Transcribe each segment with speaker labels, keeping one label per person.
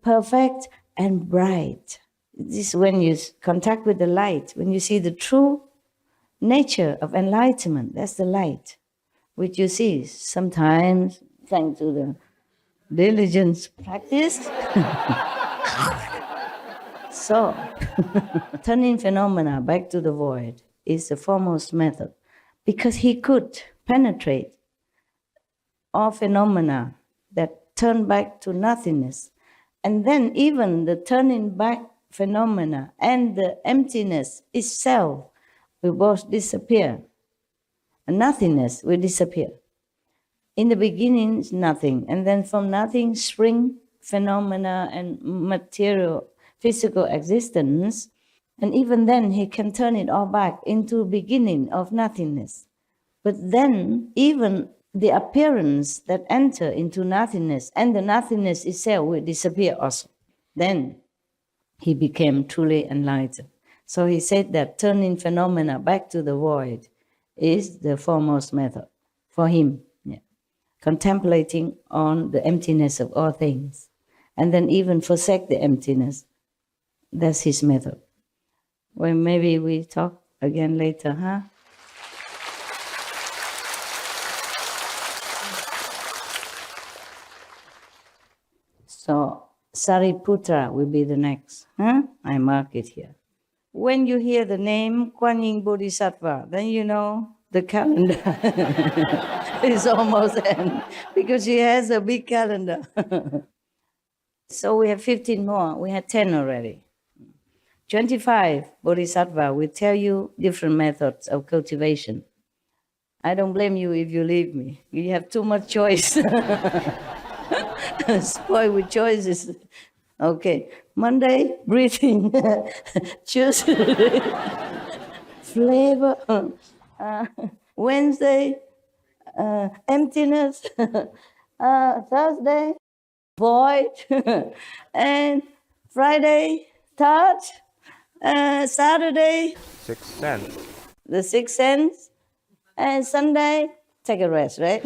Speaker 1: perfect and bright. This is when you contact with the light, when you see the true nature of enlightenment. That's the light, which you see sometimes, thanks to the diligence practice. So, turning phenomena back to the void is the foremost method, because he could penetrate all phenomena that turn back to nothingness. And then even the turning back phenomena and the emptiness itself will both disappear. And nothingness will disappear. In the beginning, it's nothing. And then from nothing spring phenomena and material, physical existence. And even then, he can turn it all back into beginning of nothingness. But then, even the appearance that enter into nothingness and the nothingness itself will disappear also. Then he became truly enlightened. So he said that turning phenomena back to the void is the foremost method for him. Yeah. Contemplating on the emptiness of all things. And then even forsake the emptiness. That's his method. Well, maybe we talk again later, huh? So Sariputra will be the next. Huh? I mark it here. When you hear the name Kuan Yin Bodhisattva, then you know the calendar is almost end, because she has a big calendar. So we have 15 more. We had 10 already. 25 Bodhisattva will tell you different methods of cultivation. I don't blame you if you leave me. You have too much choice. Spoiled with choices. Okay. Monday, breathing. Tuesday, flavor. Wednesday, emptiness. Thursday, void. And Friday, touch. Saturday,
Speaker 2: Sixth sense.
Speaker 1: the sixth sense. And Sunday, take a rest, right?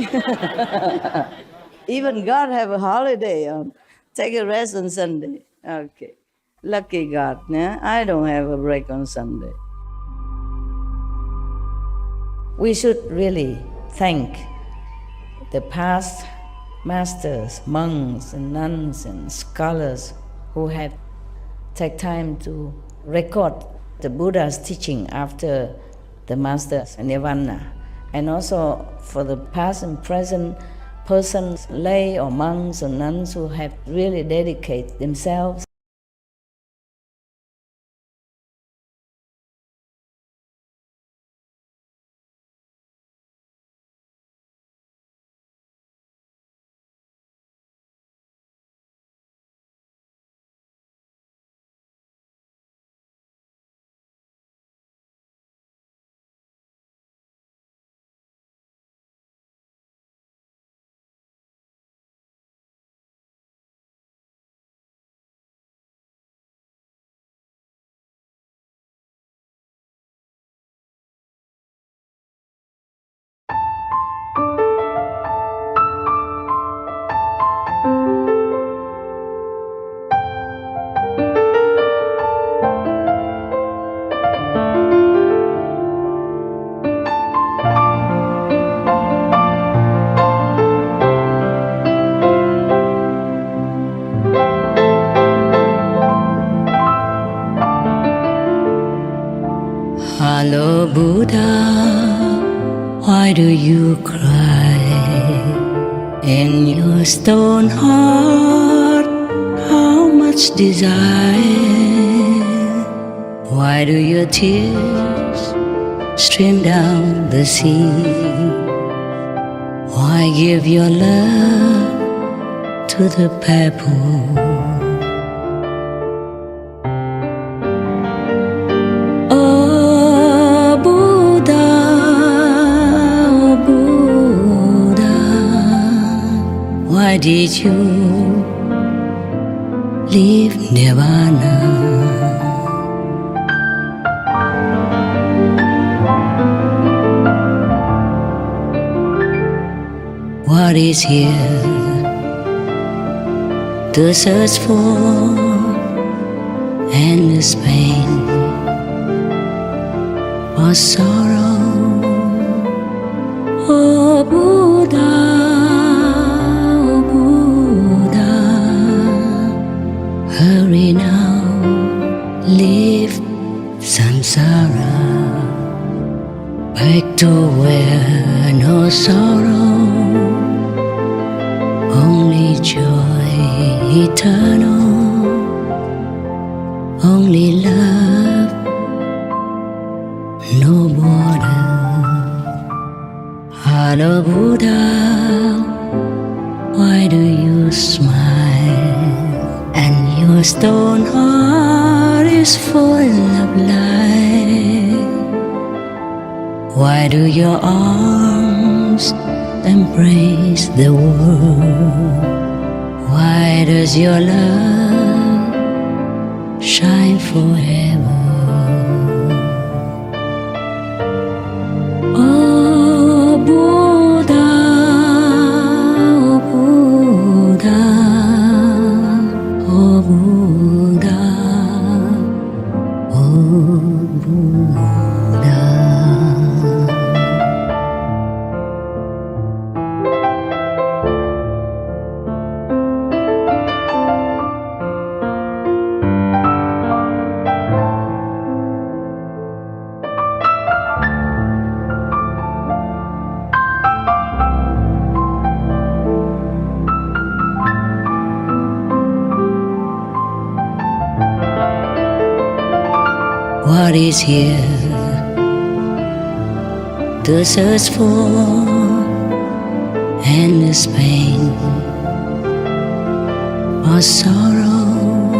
Speaker 1: Even God have a holiday on. Take a rest on Sunday. Okay. Lucky God, yeah? I don't have a break on Sunday. We should really thank the past masters, monks and nuns and scholars who had take time to record the Buddha's teaching after the master's nirvana. And also for the past and present persons, lay or monks or nuns who have really dedicated themselves.
Speaker 3: Hello, Buddha, why do you cry? In your stone heart, how much desire? Why do your tears stream down the sea? Why give your love to the pebble? Why did you leave Nirvana? What is here the search for endless pain or sorrow. Oh Buddha, oh Buddha, hurry now, leave samsara, back to where no sorrow, only joy eternal, only love, no border. Hello Buddha, why do you smile? And your stone heart is full of light. Why do your arms embrace the world? Why does your love shine forever? Oh Buddha, oh Buddha, oh Buddha, oh Buddha. What is here? The search for endless pain or sorrow.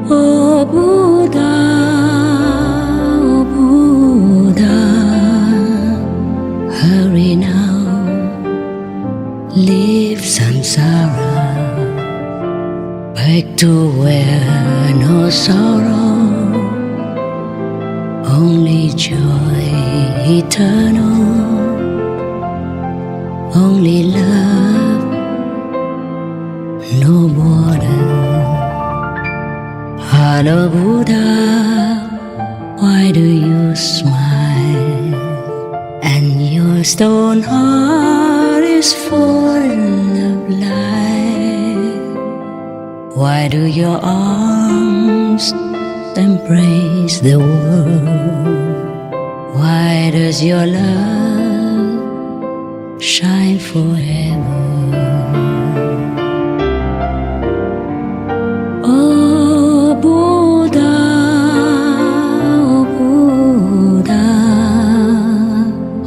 Speaker 3: Oh Buddha, oh Buddha, hurry now, leave samsara, back to where no sorrow, only joy eternal, only love, no border. Hello Buddha, why do you smile? And your stone heart is full of light. Why do your arms embrace the world? Why does your love shine forever? Oh Buddha, oh Buddha,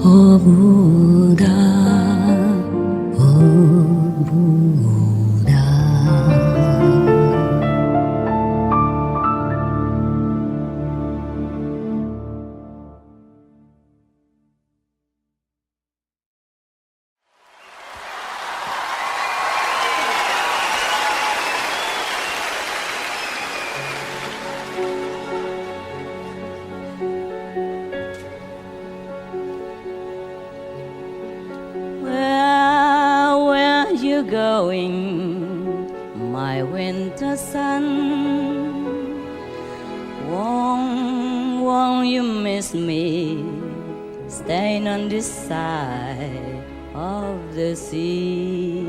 Speaker 3: oh Buddha, oh Buddha.
Speaker 1: Where are you going, my winter sun? Won't you miss me, staying on this side of the sea?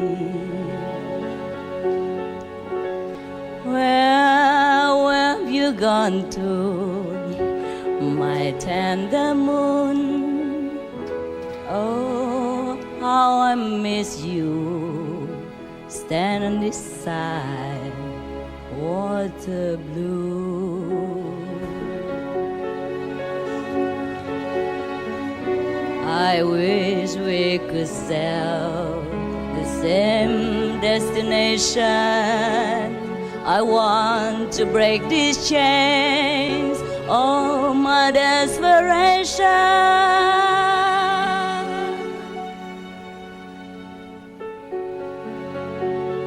Speaker 1: Where have you gone to, my tender moon? Oh, how I miss you, stand on this side, water blue. I wish we could sail the same destination. I want to break these chains, oh my desperation.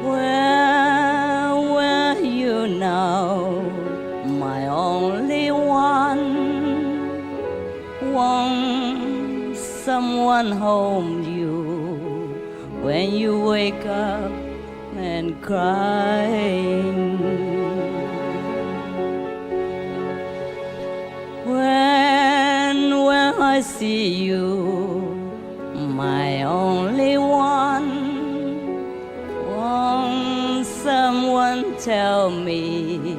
Speaker 1: Where you now, my only one? Won't someone hold you when you wake up and crying. When I see you, my only one, won't someone tell me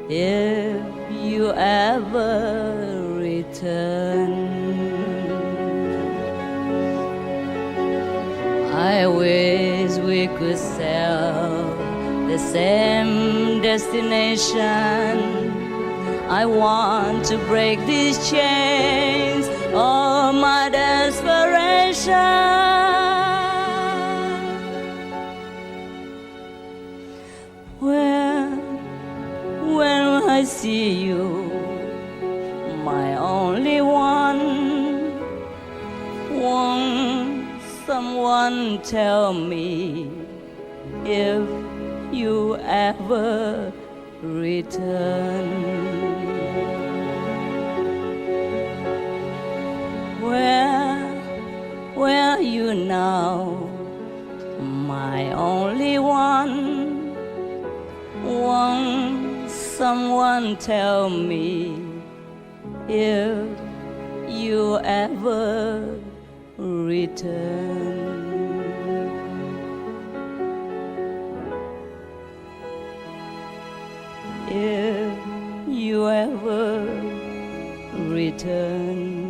Speaker 1: if you ever return? I wish we could sail the same destination. I want to break these chains of my desperation. When I see you, my only one, won't someone tell me if you ever return? Where are you now, my only one? Won't someone tell me if you ever return? If you ever return.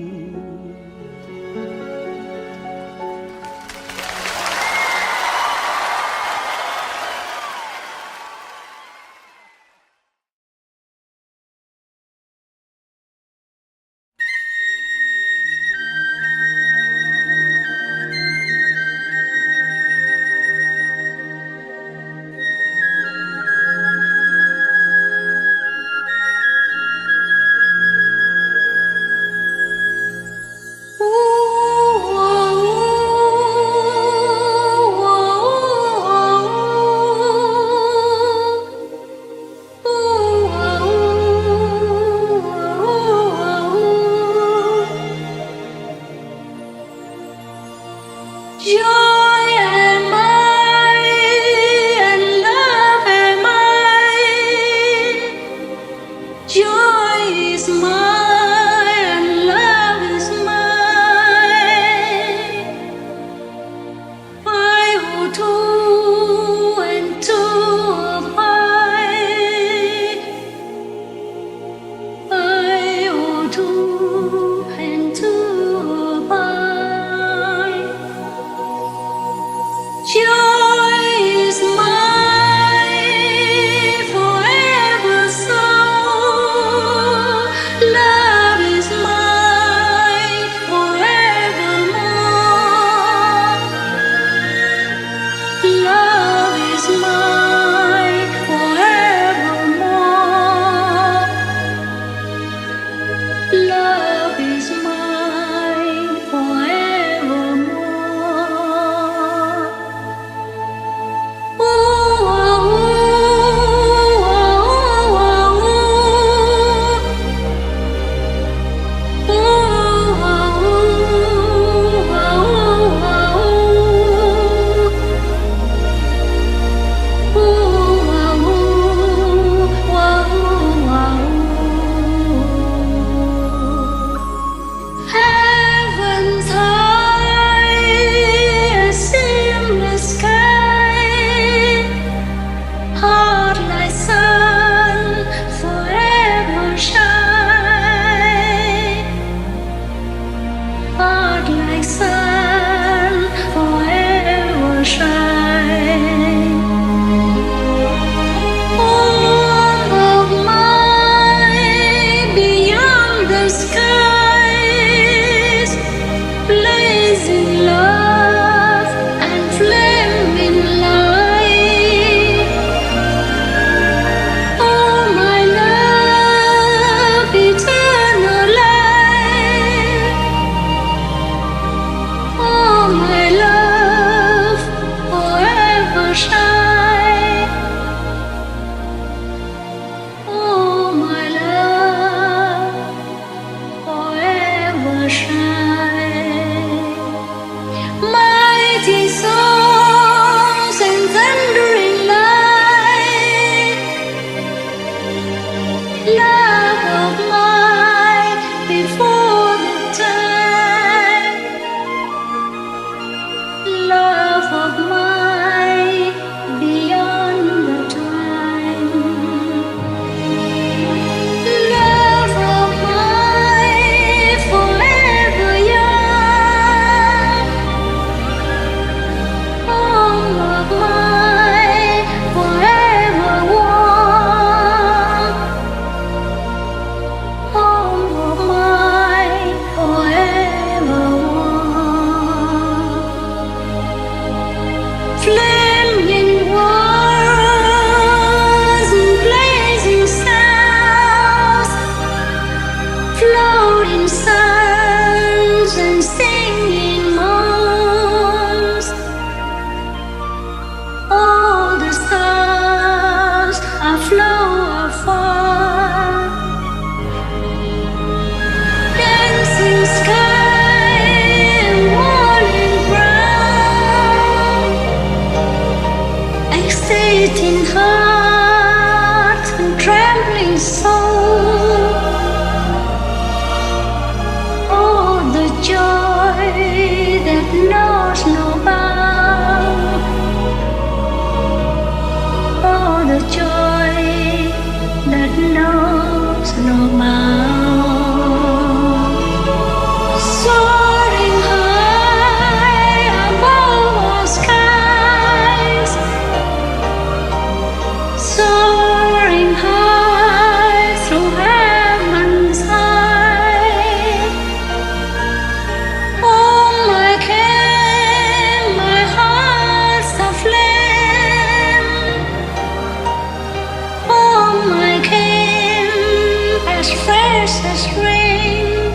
Speaker 3: fresh as spring.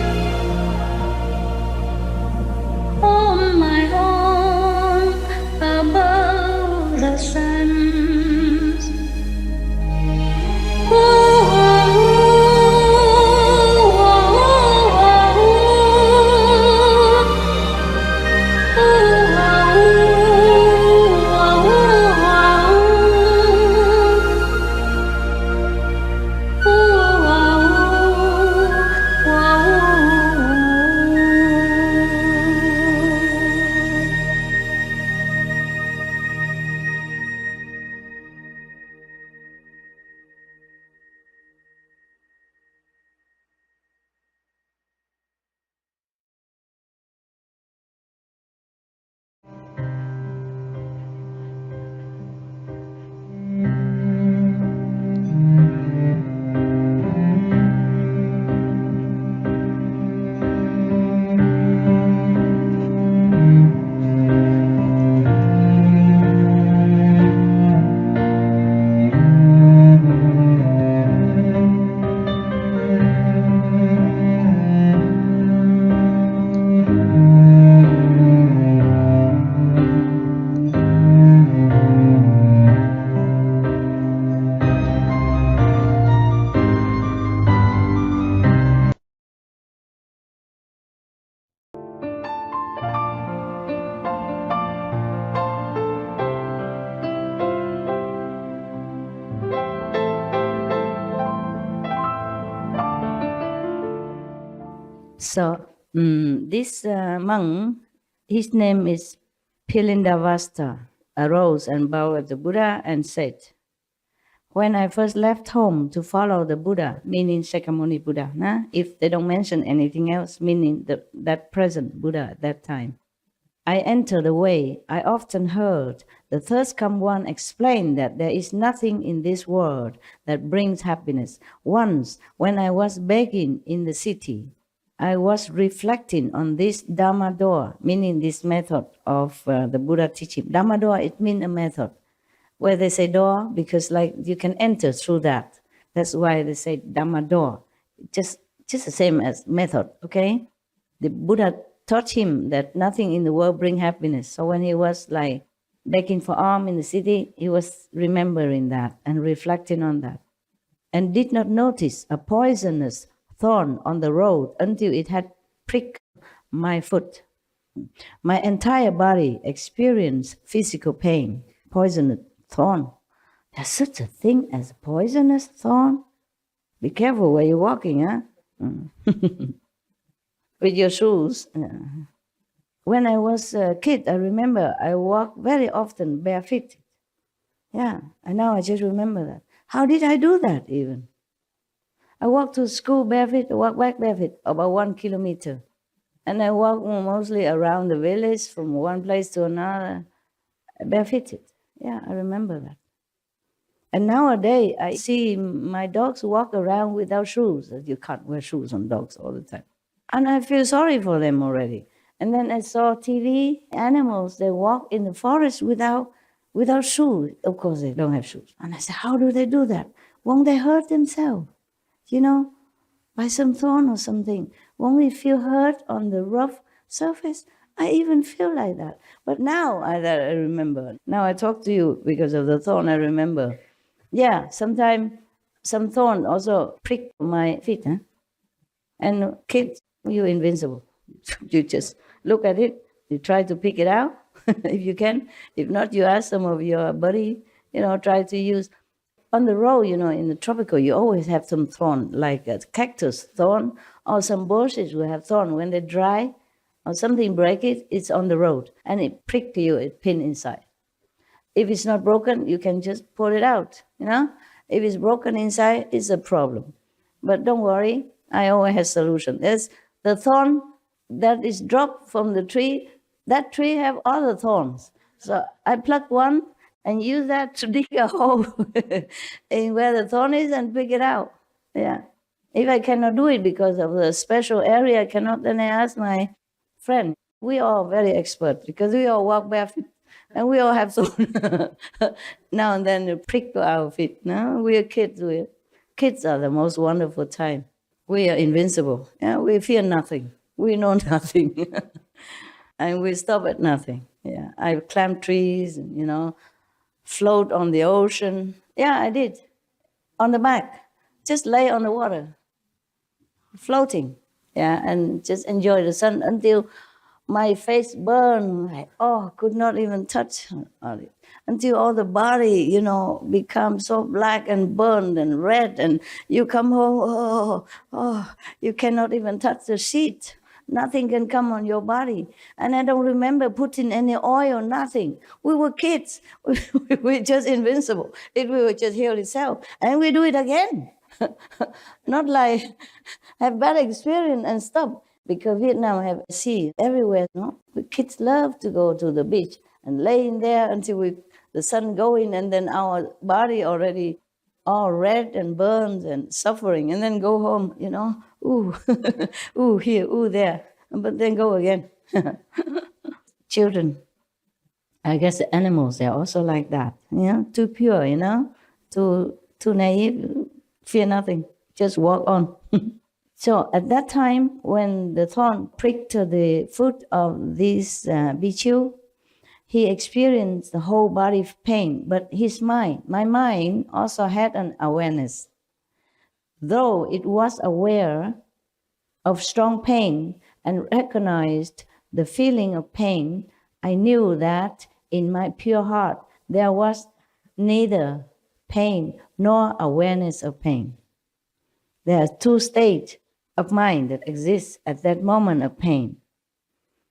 Speaker 3: On my own, above the sands.
Speaker 1: So this monk, his name is Pilindavasta, arose and bowed at the Buddha and said, when I first left home to follow the Buddha, meaning Shakyamuni Buddha, if they don't mention anything else, meaning that present Buddha at that time, I entered the way. I often heard the third come one explain that there is nothing in this world that brings happiness. Once, when I was begging in the city, I was reflecting on this Dhamma door, meaning this method of the Buddha teaching. Dhamma door, it means a method. Where they say door, because like you can enter through that. That's why they say Dhamma door. Just the same as method, okay? The Buddha taught him that nothing in the world bring happiness. So when he was like begging for alms in the city, he was remembering that and reflecting on that. And did not notice a poisonous thorn on the road until it had pricked my foot. My entire body experienced physical pain, poisonous thorn. There's such a thing as a poisonous thorn? Be careful where you're walking, huh? With your shoes. When I was a kid, I remember I walked very often barefoot. Yeah, and now I just remember that. How did I do that even? I walked to school barefoot, I walked back barefoot, about 1 kilometer. And I walked mostly around the village from one place to another, barefooted. Yeah, I remember that. And nowadays, I see my dogs walk around without shoes. You can't wear shoes on dogs all the time. And I feel sorry for them already. And then I saw TV animals, they walk in the forest without shoes. Of course, they don't have shoes. And I said, how do they do that? Won't they hurt themselves? You know, by some thorn or something. Won't we feel hurt on the rough surface? I even feel like that. But now I remember. Now I talk to you because of the thorn, I remember. Yeah, sometimes some thorn also prick my feet. Huh? And kids, you're invincible. You just look at it, you try to pick it out if you can. If not, you ask some of your buddy, try to use. On the road, in the tropical, you always have some thorn, like a cactus thorn, or some bushes will have thorn. When they dry or something break it, it's on the road, and it prick you, it pin inside. If it's not broken, you can just pull it out, If it's broken inside, it's a problem. But don't worry, I always have solution. There's the thorn that is dropped from the tree. That tree have other thorns. So I pluck one, and use that to dig a hole in where the thorn is and pick it out. Yeah. If I cannot do it because of the special area, I cannot, then I ask my friend. We are very expert because we all walk barefoot and we all have thorn. Now and then prick our feet. No? We are kids. Kids are the most wonderful time. We are invincible. Yeah, we fear nothing. We know nothing. And we stop at nothing. Yeah, I climb trees and, float on the ocean. Yeah, I did. On the back. Just lay on the water, floating. Yeah, and just enjoy the sun until my face burned. Like, could not even touch it. Until all the body, becomes so black and burned and red, and you come home, you cannot even touch the sheet. Nothing can come on your body. And I don't remember putting any oil, nothing. We were kids. We were just invincible. It will just heal itself. And we do it again. Not like have bad experience and stop. Because Vietnam have sea everywhere, no? The kids love to go to the beach and lay in there until the sun going, and then our body already all red and burned and suffering, and then go home, ooh, ooh here, ooh there, but then go again. Children, I guess the animals, they're also like that, too pure, too naive, fear nothing, just walk on. So at that time, when the thorn pricked the foot of this Bichu, he experienced the whole body pain, but my mind also had an awareness. Though it was aware of strong pain and recognized the feeling of pain, I knew that in my pure heart there was neither pain nor awareness of pain. There are two states of mind that exist at that moment of pain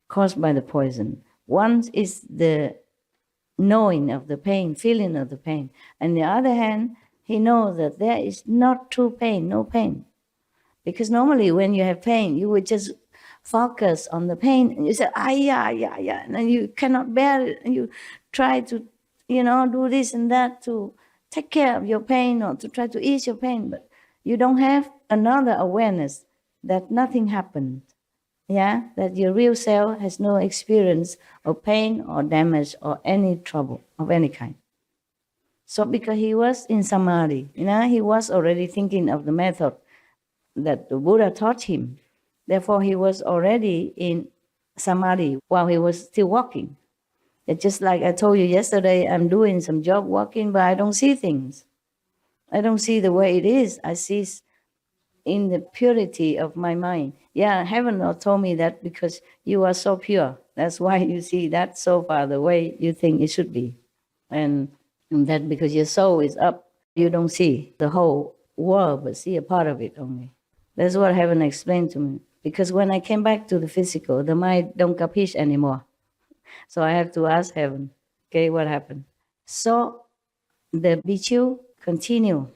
Speaker 1: caused by the poison. One is the knowing of the pain, feeling of the pain. On the other hand, he knows that there is not true pain, no pain. Because normally when you have pain, you would just focus on the pain and you say, yeah, and then you cannot bear it and you try to, do this and that to take care of your pain or to try to ease your pain, but you don't have another awareness that nothing happened. Yeah, that your real self has no experience of pain or damage or any trouble of any kind. So because he was in samadhi, he was already thinking of the method that the Buddha taught him. Therefore, he was already in samadhi while he was still walking. It's just like I told you yesterday, I'm doing some job walking, but I don't see things. I don't see the way it is. I see in the purity of my mind. Yeah, heaven told me that because you are so pure. That's why you see that so far the way you think it should be. And that because your soul is up, you don't see the whole world, but see a part of it only. That's what heaven explained to me. Because when I came back to the physical, the mind don't capiche anymore. So I have to ask heaven, okay, what happened? So the Bichu continue.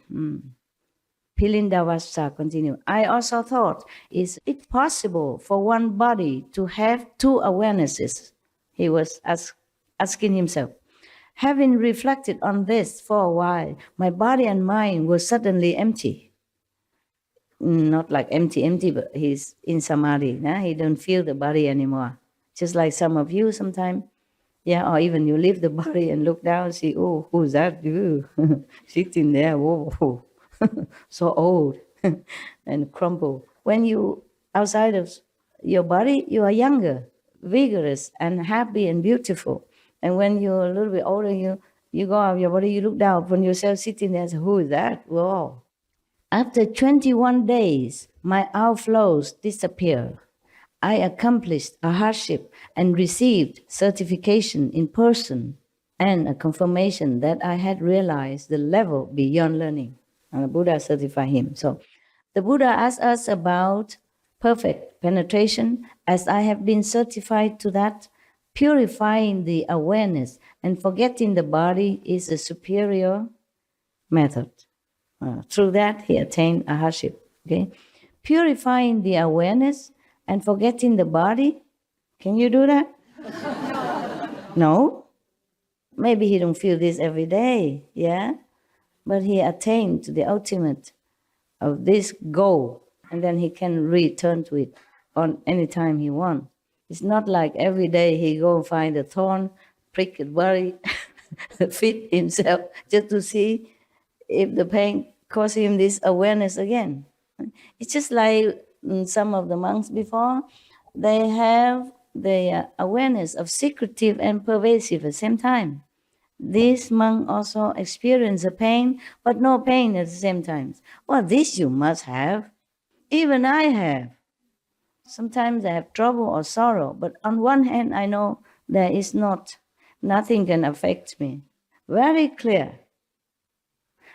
Speaker 1: Pilindavasa continue. I also thought, is it possible for one body to have two awarenesses? He was asking himself. Having reflected on this for a while, my body and mind were suddenly empty. Not like empty, but he's in samadhi. He don't feel the body anymore. Just like some of you sometimes. Yeah, or even you leave the body and look down and see, oh, who's that? You sitting there, whoa. So old and crumpled. When you outside of your body, you are younger, vigorous, and happy and beautiful. And when you're a little bit older, you go out of your body, you look down upon yourself sitting there and say, who is that? Whoa. After 21 days, my outflows disappeared. I accomplished a hardship and received certification in person and a confirmation that I had realized the level beyond learning. And the Buddha certified him. So the Buddha asked us about perfect penetration. As I have been certified to that, purifying the awareness and forgetting the body is a superior method. Through that, he attained a hardship. Okay, purifying the awareness and forgetting the body. Can you do that? No. Maybe he don't feel this every day. Yeah. But he attained to the ultimate of this goal, and then he can return to it on any time he wants. It's not like every day he go and find a thorn, prick the body, fit himself just to see if the pain causes him this awareness again. It's just like some of the monks before, they have the awareness of secretive and pervasive at the same time. This monk also experienced the pain, but no pain at the same time. Well, this you must have. Even I have. Sometimes I have trouble or sorrow, but on one hand, I know there is nothing can affect me. Very clear.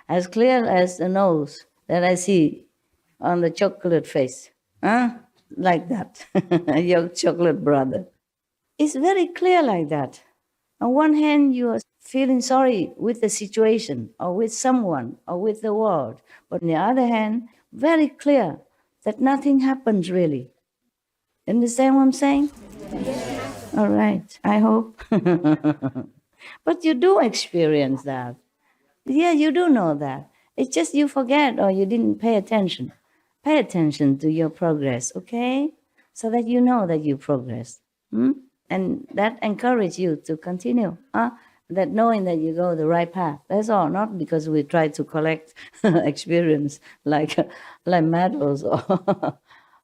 Speaker 1: As clear as the nose that I see on the chocolate face. Huh? Like that. Your chocolate brother. It's very clear like that. On one hand, you are feeling sorry with the situation or with someone or with the world. But on the other hand, very clear that nothing happens really. Understand what I'm saying? All right, I hope. But you do experience that. Yeah, you do know that. It's just you forget or you didn't pay attention. Pay attention to your progress, okay? So that you know that you progress. And that encourages you to continue. That knowing that you go the right path. That's all, not because we try to collect experience like medals or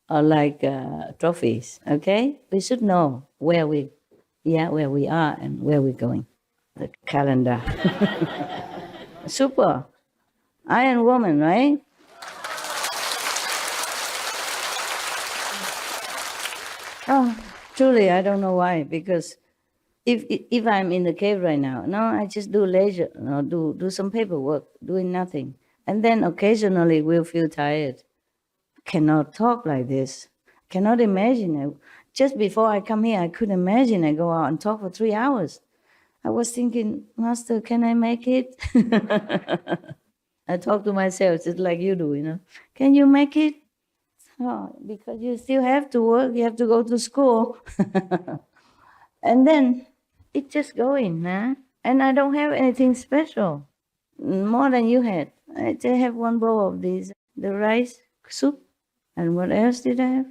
Speaker 1: like trophies, okay? We should know where we are and where we're going. The calendar. Super. Iron woman, right? Oh, truly, I don't know why. Because if I'm in the cave right now, no, I just do leisure, do some paperwork, doing nothing, and then occasionally we'll feel tired. Cannot talk like this. Cannot imagine it. Just before I come here, I couldn't imagine I go out and talk for 3 hours. I was thinking, Master, can I make it? I talk to myself just like you do, Can you make it? Oh, because you still have to work, you have to go to school. And then it's just going, huh? And I don't have anything special, more than you had. I just have one bowl of this, the rice soup. And what else did I have?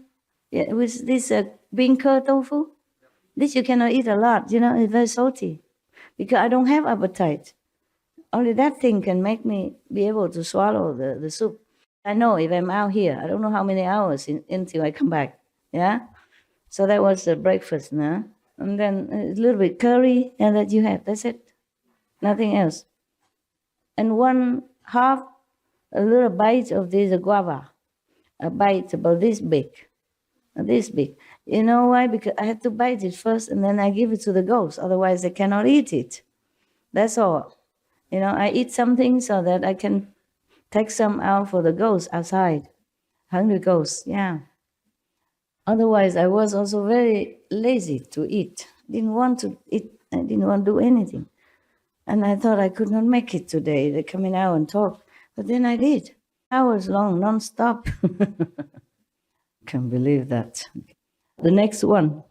Speaker 1: Yeah, it was this bean curd tofu. This you cannot eat a lot, it's very salty. Because I don't have appetite. Only that thing can make me be able to swallow the soup. I know if I'm out here, I don't know how many hours until I come back. Yeah? So that was the breakfast, no? And then a little bit curry, and that you have. That's it. Nothing else. And a little bite of this guava. A bite about this big. This big. You know why? Because I had to bite it first, and then I give it to the ghosts. Otherwise, they cannot eat it. That's all. I eat something so that I can take some out for the ghosts outside. Hungry ghosts, yeah. Otherwise, I was also very lazy to eat. Didn't want to eat. I didn't want to do anything. And I thought I could not make it today. They're coming out and talk. But then I did. Hours long, non-stop. Can't believe that. The next one.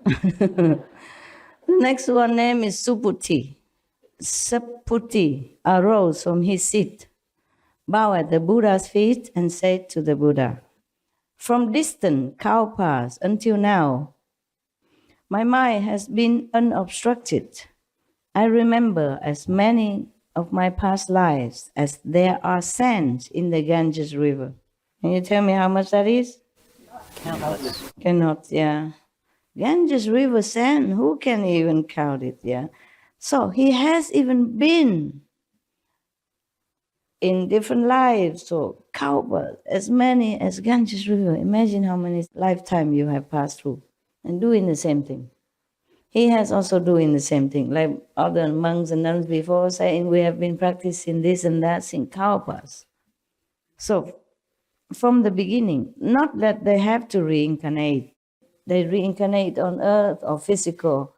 Speaker 1: The next one name is Subhuti. Subhuti arose from his seat, bowed at the Buddha's feet, and said to the Buddha, "From distant Kalpas until now, my mind has been unobstructed. I remember as many of my past lives as there are sands in the Ganges River." Can you tell me how much that is?
Speaker 2: Countless.
Speaker 1: Cannot, yeah. Ganges River sand, who can even count it, yeah? So he has even been in different lives, so Kalpa, as many as Ganges River. Imagine how many lifetimes you have passed through and doing the same thing. He has also doing the same thing, like other monks and nuns before saying, we have been practicing this and that in Kalpas. So from the beginning, not that they have to reincarnate. They reincarnate on earth or physical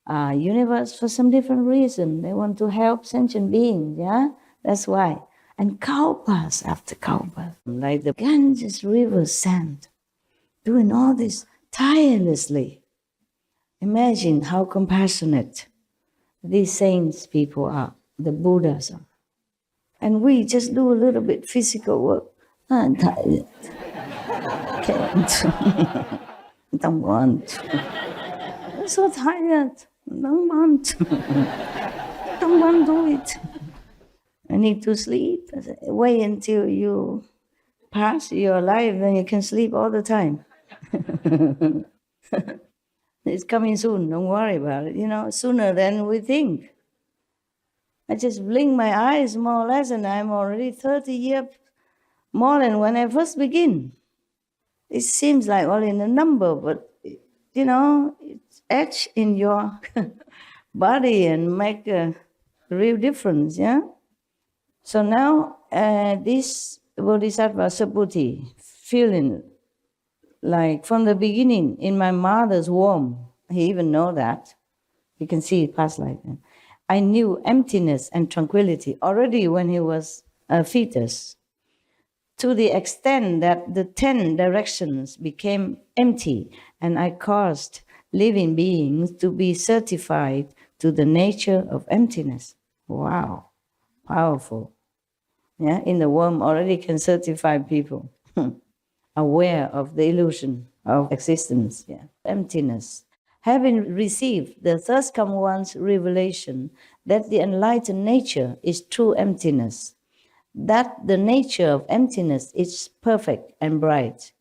Speaker 1: universe for some different reason. They want to help sentient beings, yeah? That's why. And Kalpas after Kalpas, like the Ganges River sand, doing all this tirelessly. Imagine how compassionate these saints people are, the Buddhas are. And we just do a little bit physical work. I'm tired. Can't. Don't want. I'm so tired. Don't want. Don't want to do it. I need to sleep. Wait until you pass your life, then you can sleep all the time. It's coming soon, don't worry about it, sooner than we think. I just blink my eyes more or less and I'm already 30 years more than when I first begin. It seems like only a number, but it's etched in your body and make a real difference, yeah? So now this Bodhisattva Subhuti feeling like from the beginning in my mother's womb, he even know that. You can see it past like that. I knew emptiness and tranquility already when he was a fetus, to the extent that the 10 directions became empty and I caused living beings to be certified to the nature of emptiness. Wow, powerful. Yeah, in the womb already can certify people aware of the illusion of existence, yeah, emptiness. Having received the Third Come One's revelation that the enlightened nature is true emptiness, that the nature of emptiness is perfect and bright,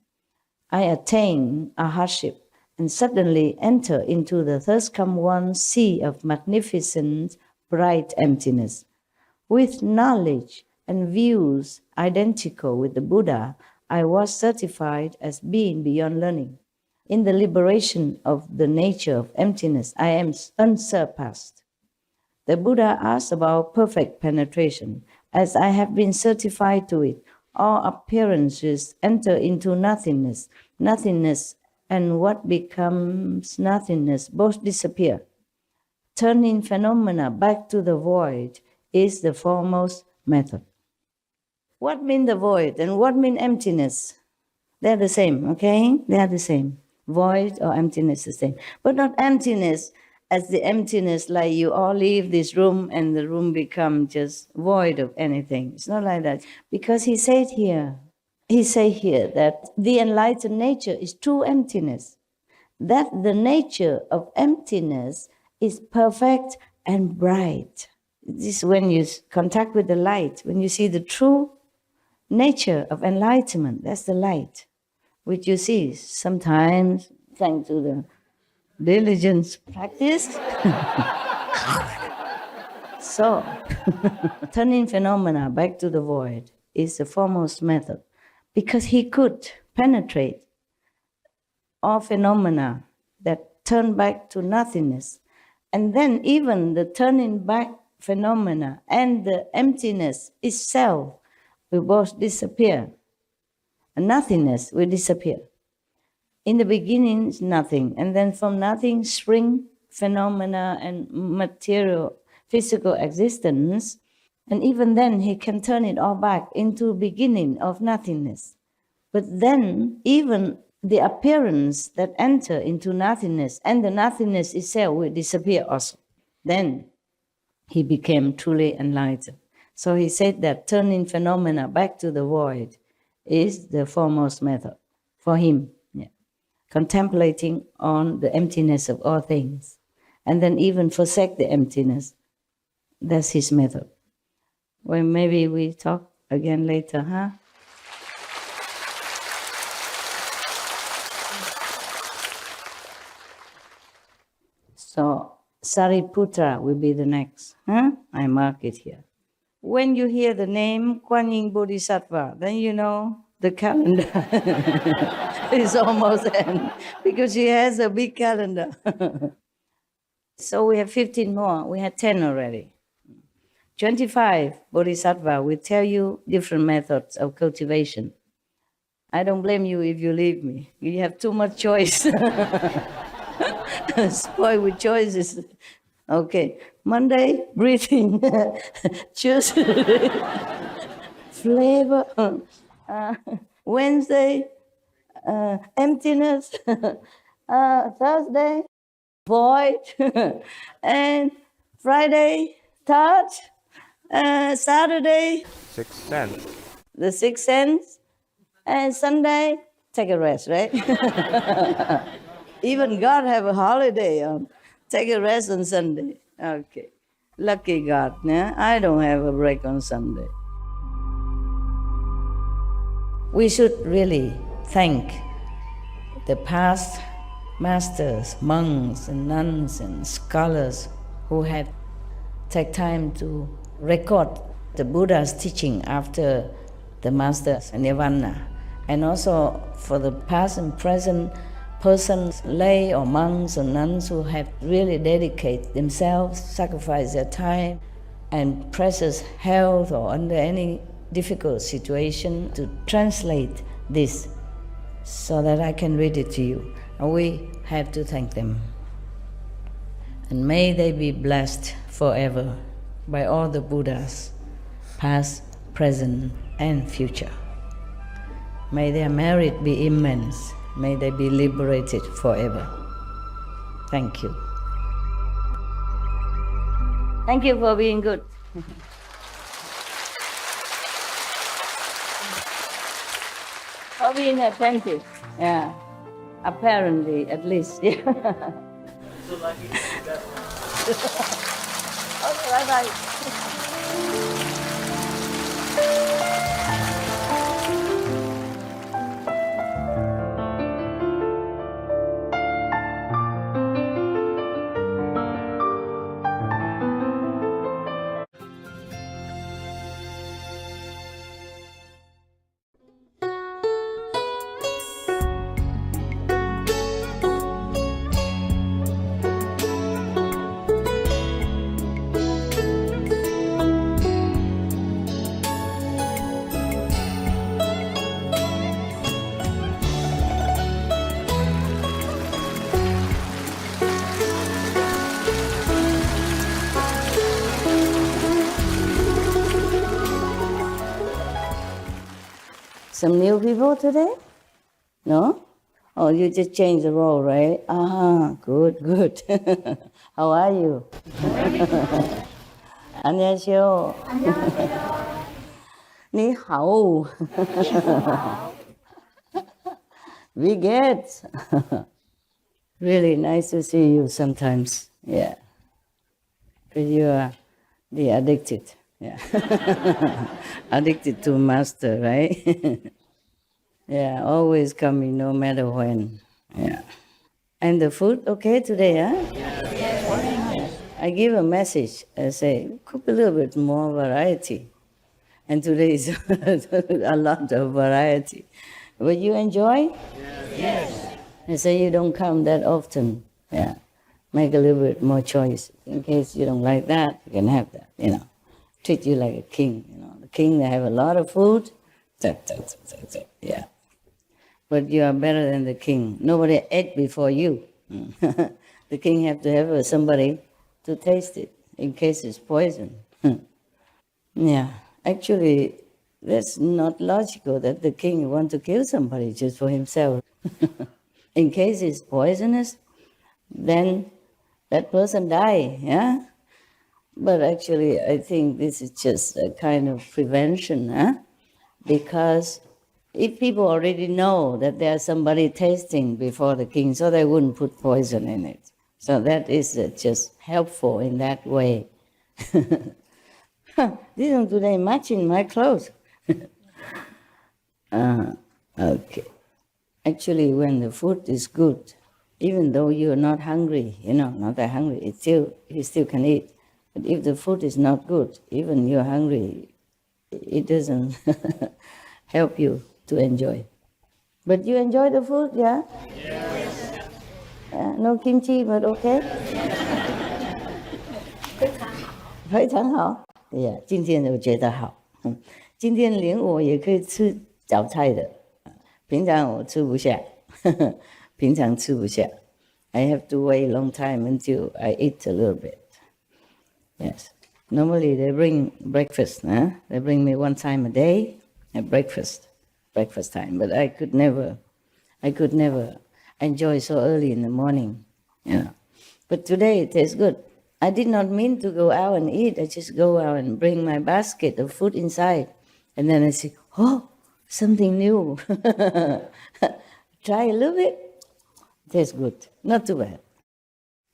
Speaker 1: I attain a hardship and suddenly enter into the Third Come One sea of magnificent, bright emptiness. With knowledge and views identical with the Buddha, I was certified as being beyond learning. In the liberation of the nature of emptiness, I am unsurpassed. The Buddha asked about perfect penetration. As I have been certified to it, all appearances enter into nothingness. Nothingness and what becomes nothingness both disappear. Turning phenomena back to the void is the foremost method. What mean the void and what mean emptiness? They're the same, okay? They are the same. Void or emptiness is the same. But not emptiness as the emptiness like you all leave this room and the room become just void of anything. It's not like that. Because he said here that the enlightened nature is true emptiness. That the nature of emptiness is perfect and bright. This is when you contact with the light, when you see the true nature of enlightenment, that's the light, which you see sometimes, thanks to the diligence practice. So, turning phenomena back to the void is the foremost method, because he could penetrate all phenomena that turn back to nothingness. And then even the turning back phenomena and the emptiness itself will both disappear. And nothingness will disappear. In the beginning, it's nothing. And then from nothing spring phenomena and material, physical existence. And even then, he can turn it all back into beginning of nothingness. But then, even the appearance that enter into nothingness and the nothingness itself will disappear also. Then he became truly enlightened. So he said that turning phenomena back to the void is the foremost method for him. Yeah. Contemplating on the emptiness of all things. And then even forsake the emptiness. That's his method. Well, maybe we talk again later, huh? So Sariputra will be the next. Huh? I mark it here. When you hear the name Kuan Yin Bodhisattva, then you know the calendar is almost end, because she has a big calendar. So we have 15 more. We had 10 already. 25 Bodhisattva will tell you different methods of cultivation. I don't blame you if you leave me. You have too much choice. Spoiled with choices. Okay. Monday, breathing. Tuesday, flavor. Wednesday, emptiness. Thursday, void. And Friday, touch. Saturday,
Speaker 4: Sixth sense.
Speaker 1: the sixth sense. And Sunday, take a rest, right? Even God have a holiday on. Take a rest on Sunday. Okay. Lucky God, yeah? I don't have a break on Sunday. We should really thank the past masters, monks and nuns and scholars who had take time to record the Buddha's teaching after the master's nirvana, and also for the past and present persons, lay or monks or nuns who have really dedicated themselves, sacrificed their time and precious health or under any difficult situation to translate this so that I can read it to you. And we have to thank them. And may they be blessed forever by all the Buddhas, past, present, and future. May their merit be immense. May they be liberated forever. Thank you. Thank you for being good. For being attentive. Yeah. Apparently, at least. Yeah.
Speaker 4: So lucky to see that one.
Speaker 1: Okay, bye-bye. Some new people today? No? Oh, you just changed the role, right? Ah, good, good. How are you? 안녕하세요.你好. We get. Really nice to see you sometimes. Yeah. But you are the addicted. Yeah. Addicted to master, right? Yeah, always coming no matter when. Yeah. And the food okay today, huh? Yes. I give a message. I say, cook a little bit more variety. And today is a lot of variety. But you enjoy? Yes. I say you don't come that often. Yeah. Make a little bit more choice. In case you don't like that, you can have that, you know. Treat you like a king, you know. The king, they have a lot of food. Yeah. But you are better than the king. Nobody ate before you. The king have to have somebody to taste it in case it's poison. Yeah. Actually, that's not logical that the king want to kill somebody just for himself. In case it's poisonous, then that person die, yeah? But actually, I think this is just a kind of prevention, huh? Because if people already know that there's somebody tasting before the king, so they wouldn't put poison in it. So that is just helpful in that way. Didn't today match in my clothes. Okay. Actually, when the food is good, even though you're not hungry, not that hungry, you still can eat. But if the food is not good, even you're hungry, it doesn't help you to enjoy. But you enjoy the food, yeah? Yes. No kimchi, but okay? 非常好. Yeah, 今天我觉得好. 今天连我也可以吃早菜的. 平常我吃不下. 平常吃不下. I have to wait a long time until I eat a little bit. Yes. Normally they bring breakfast. They bring me one time a day at breakfast time. But I could never enjoy so early in the morning. But today it tastes good. I did not mean to go out and eat. I just go out and bring my basket of food inside. And then I say, oh, something new. Try a little bit. Tastes good. Not too bad.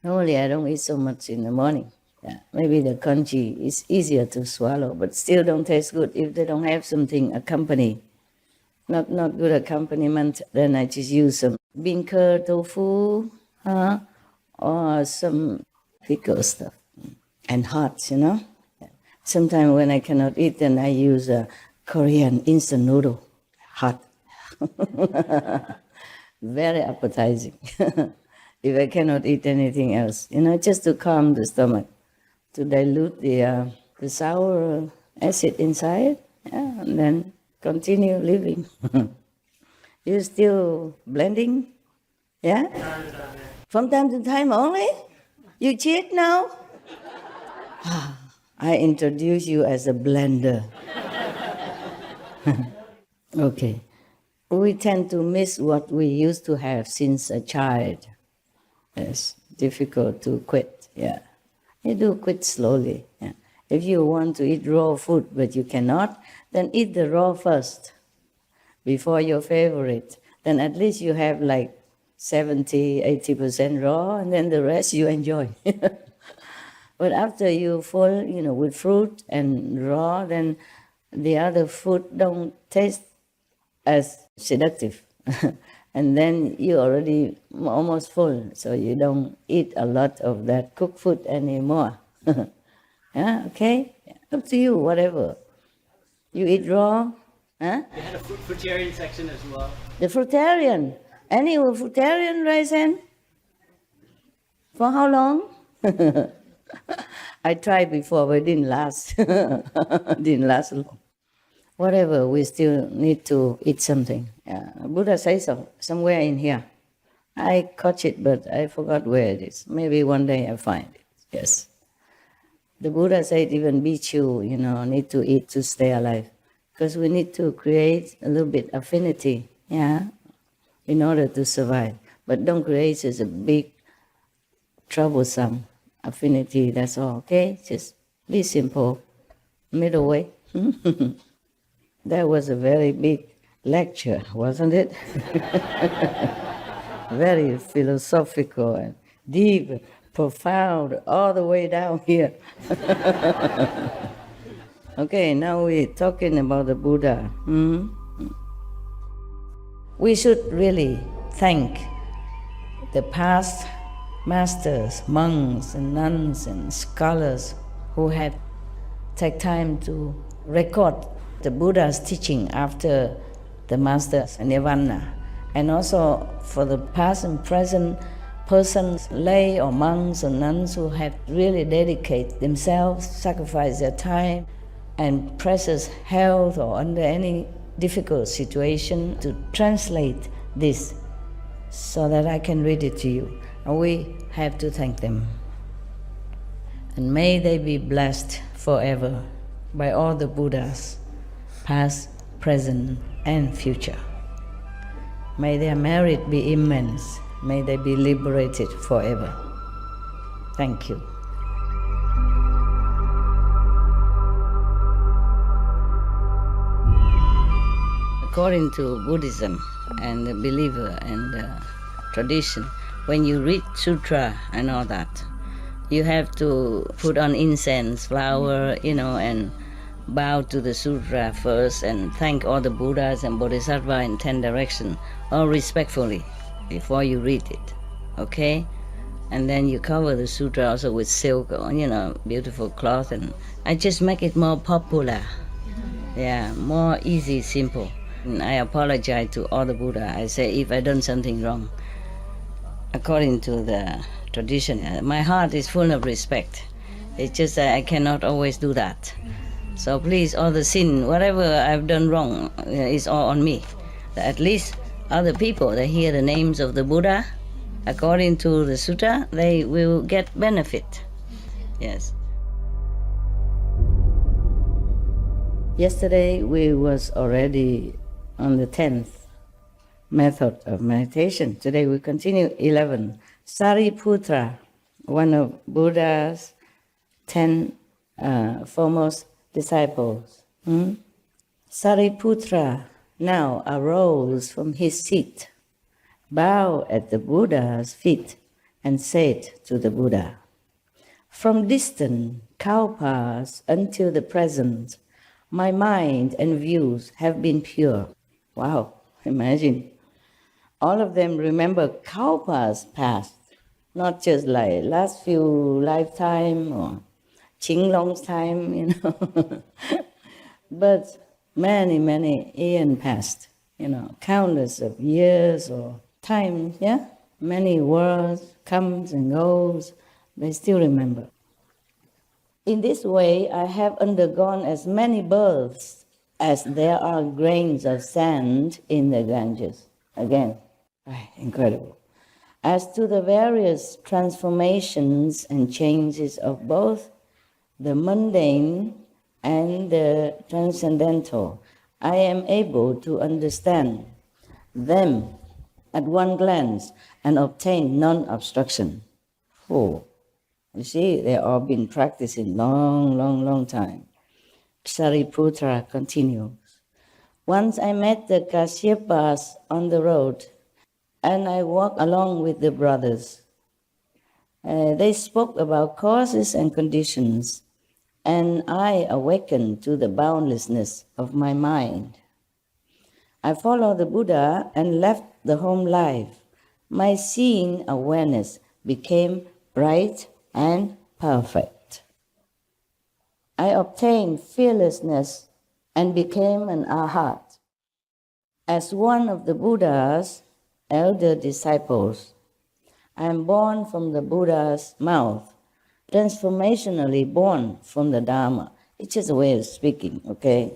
Speaker 1: Normally I don't eat so much in the morning. Yeah, maybe the congee is easier to swallow, but still don't taste good if they don't have something accompany not good accompaniment, then I just use some bean curd, tofu, or some pickle stuff. And hot, you know. Sometimes when I cannot eat, then I use a Korean instant noodle, hot. Very appetizing. If I cannot eat anything else, you know, just to calm the stomach, to dilute the sour acid inside, yeah, and then continue living. You still blending? Yeah? From time to time only? You cheat now? I introduce you as a blender. Okay. We tend to miss what we used to have since a child. It's difficult to quit, yeah. You do quit slowly. Yeah. If you want to eat raw food but you cannot, then eat the raw first before your favorite. Then at least you have like 70, 80% raw, and then the rest you enjoy. But after you fall, you know, with fruit and raw, then the other food don't taste as seductive. And then you already almost full, so you don't eat a lot of that cooked food anymore. Yeah, okay? Up to you, whatever. You eat raw? Huh?
Speaker 4: We had a fruitarian section as well.
Speaker 1: The fruitarian. Any fruitarian raise hand? For how long? I tried before, but it didn't last. Didn't last long. Whatever, we still need to eat something. Yeah. Buddha says so, somewhere in here. I caught it, but I forgot where it is. Maybe one day I find it. Yes. The Buddha said even bhikkhu, you know, need to eat to stay alive. Because we need to create a little bit affinity, yeah, in order to survive. But don't create such a big, troublesome affinity, that's all, okay? Just be simple, middle way. That was a very big lecture, wasn't it? Very philosophical and deep, profound, all the way down here. Okay, now we're talking about the Buddha. We should really thank the past masters, monks and nuns and scholars who had take time to record the Buddha's teaching after the master's nirvana, and also for the past and present persons, lay or monks or nuns who have really dedicated themselves, sacrificed their time and precious health or under any difficult situation to translate this so that I can read it to you. And we have to thank them. And may they be blessed forever by all the Buddhas, past, present, and future. May their merit be immense. May they be liberated forever. Thank you. According to Buddhism and the believer and the tradition, when you read sutra and all that, you have to put on incense, flower, you know, and bow to the sutra first and thank all the Buddhas and Bodhisattva in 10 directions, all respectfully, before you read it, okay? And then you cover the sutra also with silk or, you know, beautiful cloth, and I just make it more popular. Yeah, more easy, simple. And I apologize to all the Buddha. I say if I done something wrong, according to the tradition, my heart is full of respect. It's just that I cannot always do that. So please, all the sin, whatever I've done wrong, is all on me. At least other people, they hear the names of the Buddha, according to the sutta, they will get benefit. Yes. Yesterday we was already on the 10th method of meditation. Today we continue 11. Sariputra, one of Buddha's 10 foremost disciples. Sariputra now arose from his seat, bowed at the Buddha's feet, and said to the Buddha, "From distant kalpas until the present, my mind and views have been pure. Wow, imagine. All of them remember Kalpa's past, not just like last few lifetime or Qinglong's time, but many, many eon past, countless of years or times, yeah? Many worlds comes and goes, they still remember. In this way, I have undergone as many births as there are grains of sand in the Ganges. Again, incredible. As to the various transformations and changes of both the mundane and the transcendental, I am able to understand them at one glance and obtain non-obstruction. Oh, you see, they all been practicing long time. Sariputra continues. Once I met the Kashyapas on the road, and I walked along with the brothers. They spoke about causes and conditions, and I awakened to the boundlessness of my mind. I followed the Buddha and left the home life. My seeing awareness became bright and perfect. I obtained fearlessness and became an arhat. As one of the Buddha's elder disciples, I am born from the Buddha's mouth, transformationally born from the Dharma. It's just a way of speaking, okay?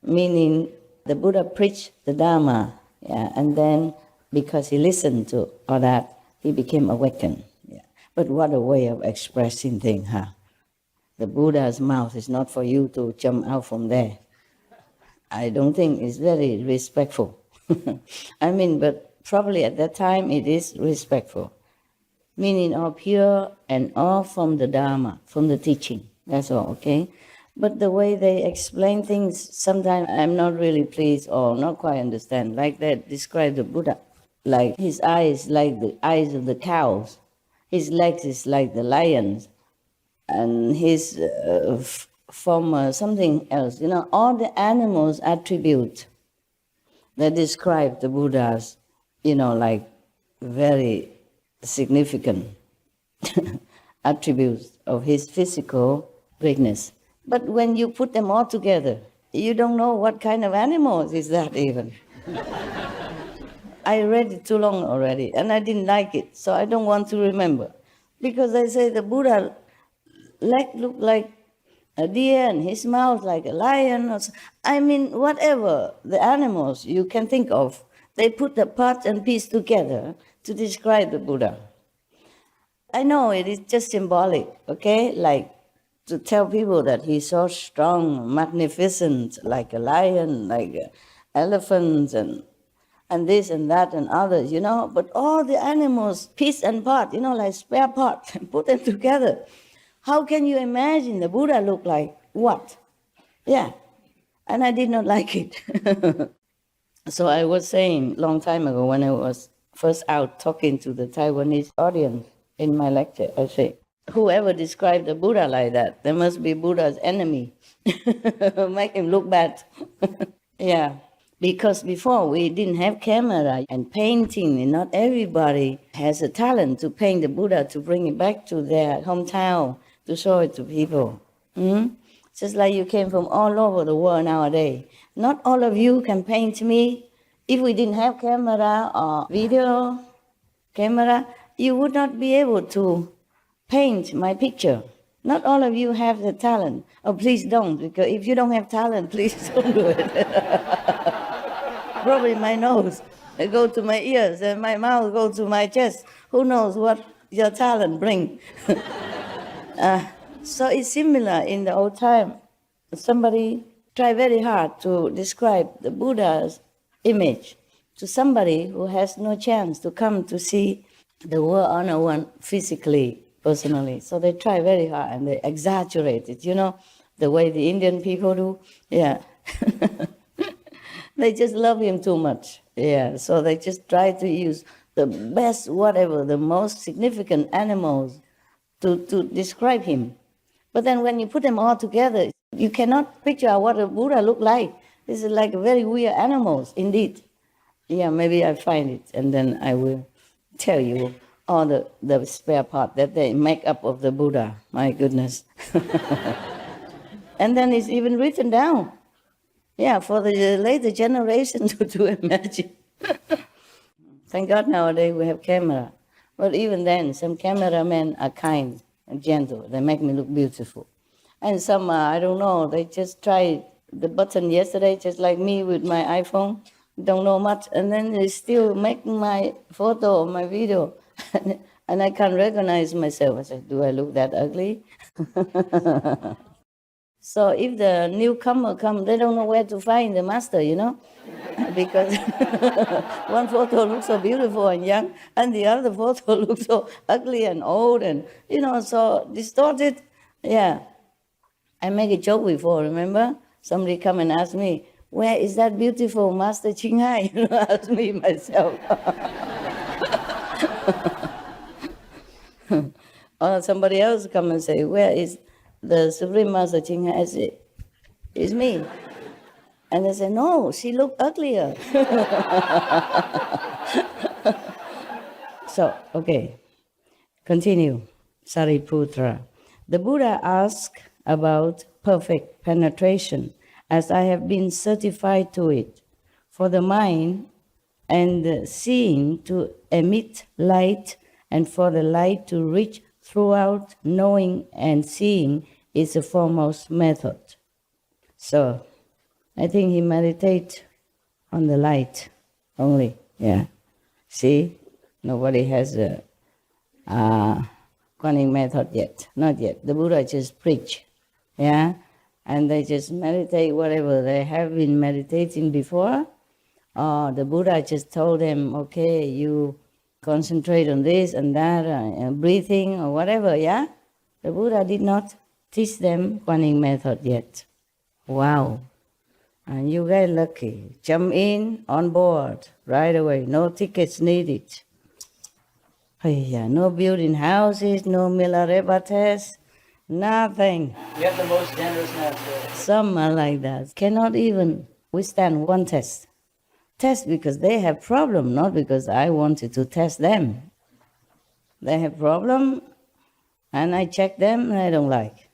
Speaker 1: Meaning the Buddha preached the Dharma, and then because he listened to all that, he became awakened. Yeah. But what a way of expressing things, huh? The Buddha's mouth is not for you to jump out from there. I don't think it's very respectful. But probably at that time it is respectful. Meaning all pure and all from the Dharma, from the teaching. That's all, okay? But the way they explain things, sometimes I'm not really pleased or not quite understand. Like they describe the Buddha, like his eyes like the eyes of the cows, his legs is like the lions, and his form something else. All the animals' attributes that describe the Buddha's, like very significant attributes of his physical greatness. But when you put them all together, you don't know what kind of animals is that even. I read it too long already, and I didn't like it, so I don't want to remember. Because they say the Buddha leg looked like a deer and his mouth like a lion. Whatever the animals you can think of, they put the parts and piece together to describe the Buddha. I know it is just symbolic, okay? Like to tell people that he's so strong, magnificent, like a lion, like elephants, and this and that and others, But all the animals, piece and part, like spare parts, and put them together. How can you imagine the Buddha look like what? Yeah, and I did not like it. So I was saying long time ago when I was first out talking to the Taiwanese audience in my lecture, I say, whoever described the Buddha like that, there must be Buddha's enemy. Make him look bad. Yeah, because before we didn't have camera and painting, and not everybody has a talent to paint the Buddha to bring it back to their hometown, to show it to people. Just like you came from all over the world nowadays. Not all of you can paint me. If we didn't have camera or video camera, you would not be able to paint my picture. Not all of you have the talent. Oh, please don't, because if you don't have talent, please don't do it. Probably my nose go to my ears and my mouth go to my chest. Who knows what your talent bring? So it's similar in the old time. Somebody tried very hard to describe the Buddha's image to somebody who has no chance to come to see the world on a one physically, personally. So they try very hard and they exaggerate it, the way the Indian people do. Yeah. They just love him too much. Yeah. So they just try to use the best, whatever, the most significant animals to describe him. But then when you put them all together, you cannot picture out what a Buddha looked like. This is like very weird animals, indeed. Yeah, maybe I find it, and then I will tell you all the spare part that they make up of the Buddha. My goodness. And then it's even written down. Yeah, for the later generation to imagine. Thank God nowadays we have camera. But even then, some cameramen are kind and gentle. They make me look beautiful. And some, I don't know, they just tried the button yesterday, just like me with my iPhone. Don't know much. And then they still make my photo or my video. And I can't recognize myself. I said, do I look that ugly? So if the newcomer come, they don't know where to find the master, because one photo looks so beautiful and young, and the other photo looks so ugly and old and, so distorted. Yeah. I make a joke before, remember? Somebody come and ask me, where is that beautiful Master Ching Hai? Ask me myself. Or somebody else come and say, where is the Supreme Master Ching Hai? I say, it's me. And they say, no, she looked uglier. So, okay, continue. Sariputra. The Buddha asked about perfect penetration, as I have been certified to it, for the mind and the seeing to emit light, and for the light to reach throughout knowing and seeing is the foremost method. So, I think he meditates on the light only. Yeah. See, nobody has a Kuan method yet. Not yet. The Buddha just preach. Yeah. And they just meditate whatever they have been meditating before. The Buddha just told them, okay, you concentrate on this and that, breathing or whatever, yeah? The Buddha did not teach them Kuan method yet. Wow. And you get lucky. Jump in, on board, right away. No tickets needed. No building houses, no Milarepa test, nothing.
Speaker 4: You have the most generous master.
Speaker 1: Some are like that. Cannot even withstand one test. Test because they have problem, not because I wanted to test them. They have problem, and I check them, and I don't like.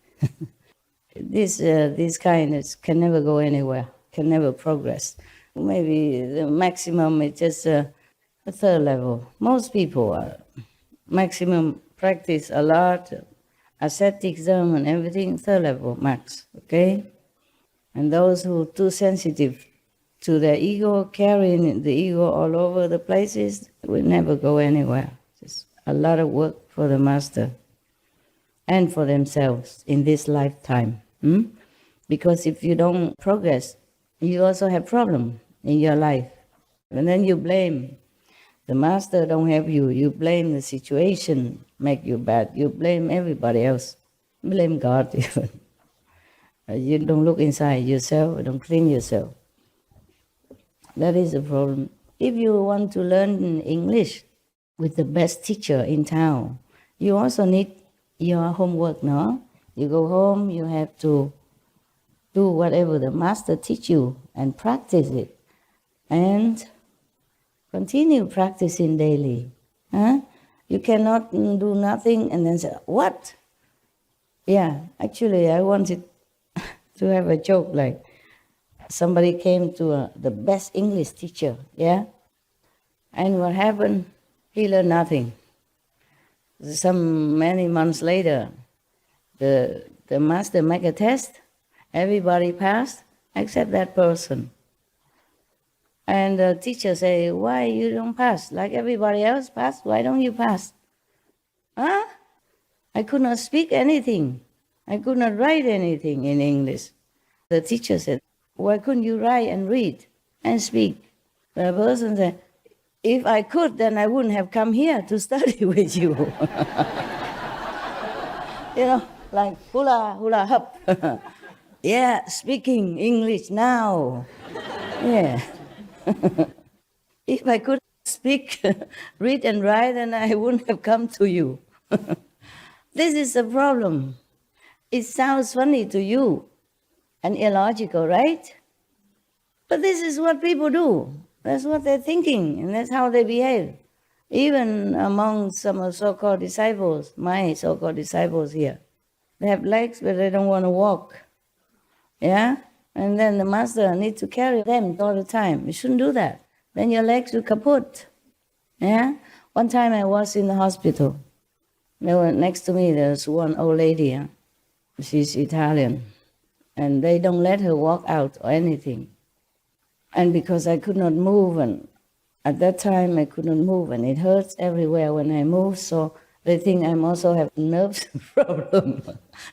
Speaker 1: This kindness can never go anywhere, can never progress. Maybe the maximum is just a third level. Most people are maximum practice a lot, asceticism and everything, third level max, okay? And those who are too sensitive to their ego, carrying the ego all over the places, will never go anywhere. It's a lot of work for the master and for themselves in this lifetime. Because if you don't progress, you also have problem in your life. And then you blame. The master don't help you. You blame the situation, make you bad. You blame everybody else. Blame God even. You don't look inside yourself, don't clean yourself. That is the problem. If you want to learn English with the best teacher in town, you also need your homework, no? You go home, you have to do whatever the master teach you and practice it. And continue practicing daily. You cannot do nothing and then say, what? Yeah, actually I wanted to have a joke like, somebody came to the best English teacher, yeah? And what happened? He learned nothing. Many months later, the master make a test, everybody passed except that person. And the teacher say, why you don't pass? Like everybody else passed, why don't you pass? I could not speak anything. I could not write anything in English. The teacher said, why couldn't you write and read and speak? The person said, if I could, then I wouldn't have come here to study with you. Like hula, hula hop. Yeah, speaking English now. Yeah. If I could speak, read and write, then I wouldn't have come to you. This is the problem. It sounds funny to you and illogical, right? But this is what people do. That's what they're thinking, and that's how they behave. Even among some so-called disciples, my so-called disciples here, they have legs, but they don't want to walk. Yeah? And then the master needs to carry them all the time. You shouldn't do that. Then your legs will kaput. Yeah? One time I was in the hospital. There were, next to me, there's one old lady. Huh? She's Italian. And they don't let her walk out or anything. And because I could not move, and at that time I could not move, and it hurts everywhere when I move, so they think I also have nerves problem.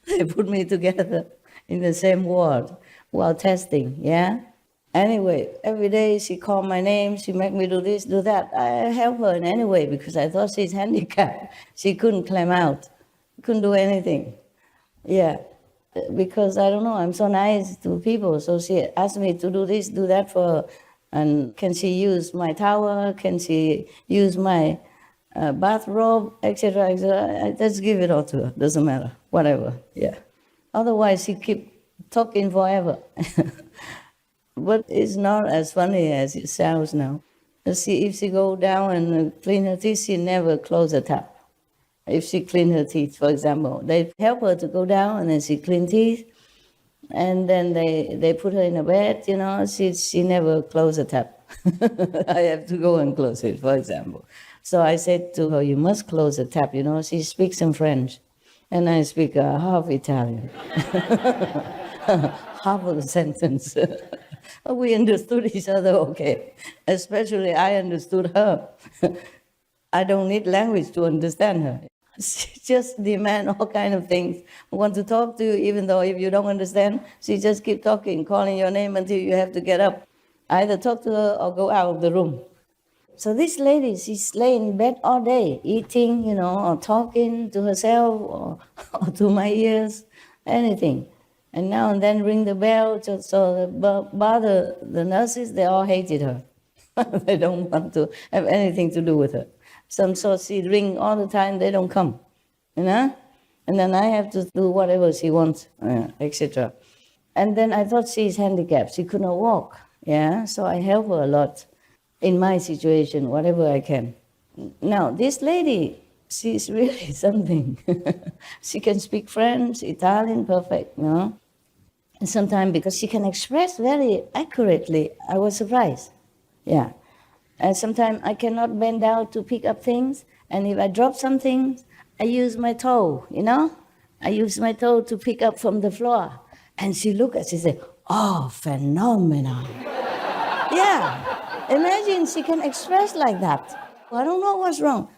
Speaker 1: They put me together in the same ward while testing, yeah? Anyway, every day she called my name, she make me do this, do that. I help her in any way because I thought she's handicapped. She couldn't climb out, couldn't do anything. Yeah, because I don't know, I'm so nice to people, so she asked me to do this, do that for her. And can she use my towel? Can she use my bathrobe, etc., etc.? I just give it all to her, doesn't matter, whatever, yeah. Otherwise, she keep talking forever. But it's not as funny as it sounds now. If she go down and clean her teeth, she never close the tap. If she clean her teeth, for example, they help her to go down and then she clean teeth, and then they put her in a bed, you know, she never close the tap. I have to go and close it, for example. So I said to her, you must close the tap, you know, she speaks some French, and I speak half Italian. Half of the sentence. We understood each other okay, especially I understood her. I don't need language to understand her. She just demand all kind of things. I want to talk to you, even though if you don't understand, she just keep talking, calling your name until you have to get up. Either talk to her or go out of the room. So this lady, she's laying in bed all day, eating, you know, or talking to herself or to my ears, anything. And now and then ring the bell, so bother the nurses, they all hated her. They don't want to have anything to do with her. Some sort she ring all the time, they don't come, you know? And then I have to do whatever she wants, etc. And then I thought she's handicapped, she could not walk, yeah? So I help her a lot in my situation, whatever I can. Now, this lady, she's really something. She can speak French, Italian, perfect, you know? And sometimes because she can express very accurately, I was surprised, yeah. And sometimes I cannot bend down to pick up things, and if I drop something, I use my toe, you know? I use my toe to pick up from the floor. And she look at, she say, oh, phenomenal. Yeah, imagine she can express like that. I don't know what's wrong.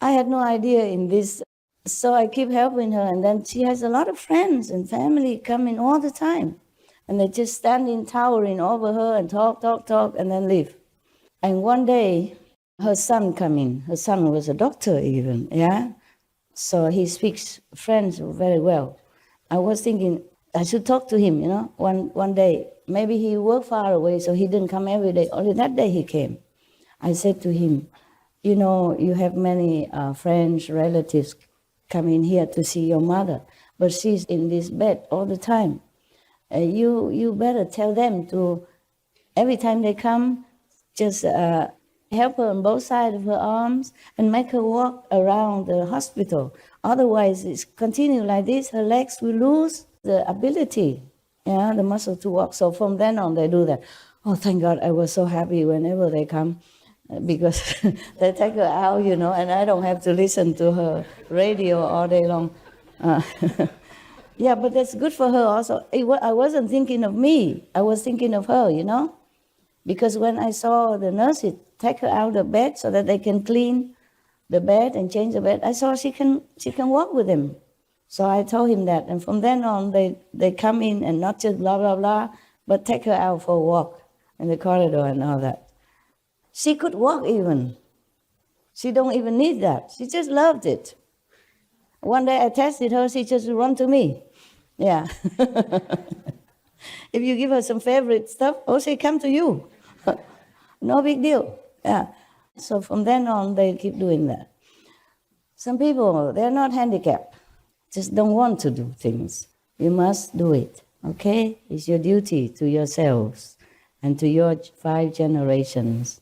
Speaker 1: I had no idea in this, so I keep helping her, and then she has a lot of friends and family coming all the time. And they just standing, towering over her and talk, and then leave. And one day, her son come in. Her son was a doctor even, yeah? So he speaks French very well. I was thinking I should talk to him, you know, one day. Maybe he worked far away, so he didn't come every day. Only that day he came. I said to him, you know, you have many friends, relatives coming here to see your mother, but she's in this bed all the time. You better tell them to, every time they come, just help her on both sides of her arms and make her walk around the hospital. Otherwise, it's continue like this, her legs will lose the ability, yeah, the muscle to walk. So from then on, they do that. Oh, thank God, I was so happy whenever they come, because they take her out, you know, and I don't have to listen to her radio all day long. Yeah, but that's good for her also. I wasn't thinking of me, I was thinking of her, you know? Because when I saw the nurses take her out of bed so that they can clean the bed and change the bed, I saw she can walk with him. So I told him that. And from then on, they come in and not just blah, blah, blah, but take her out for a walk in the corridor and all that. She could walk even. She don't even need that. She just loved it. One day I tested her, she just run to me. Yeah. If you give her some favorite stuff, oh, she come to you. No big deal. Yeah. So from then on, they keep doing that. Some people, they're not handicapped, just don't want to do things. You must do it, okay? It's your duty to yourselves. and to your 5 generations,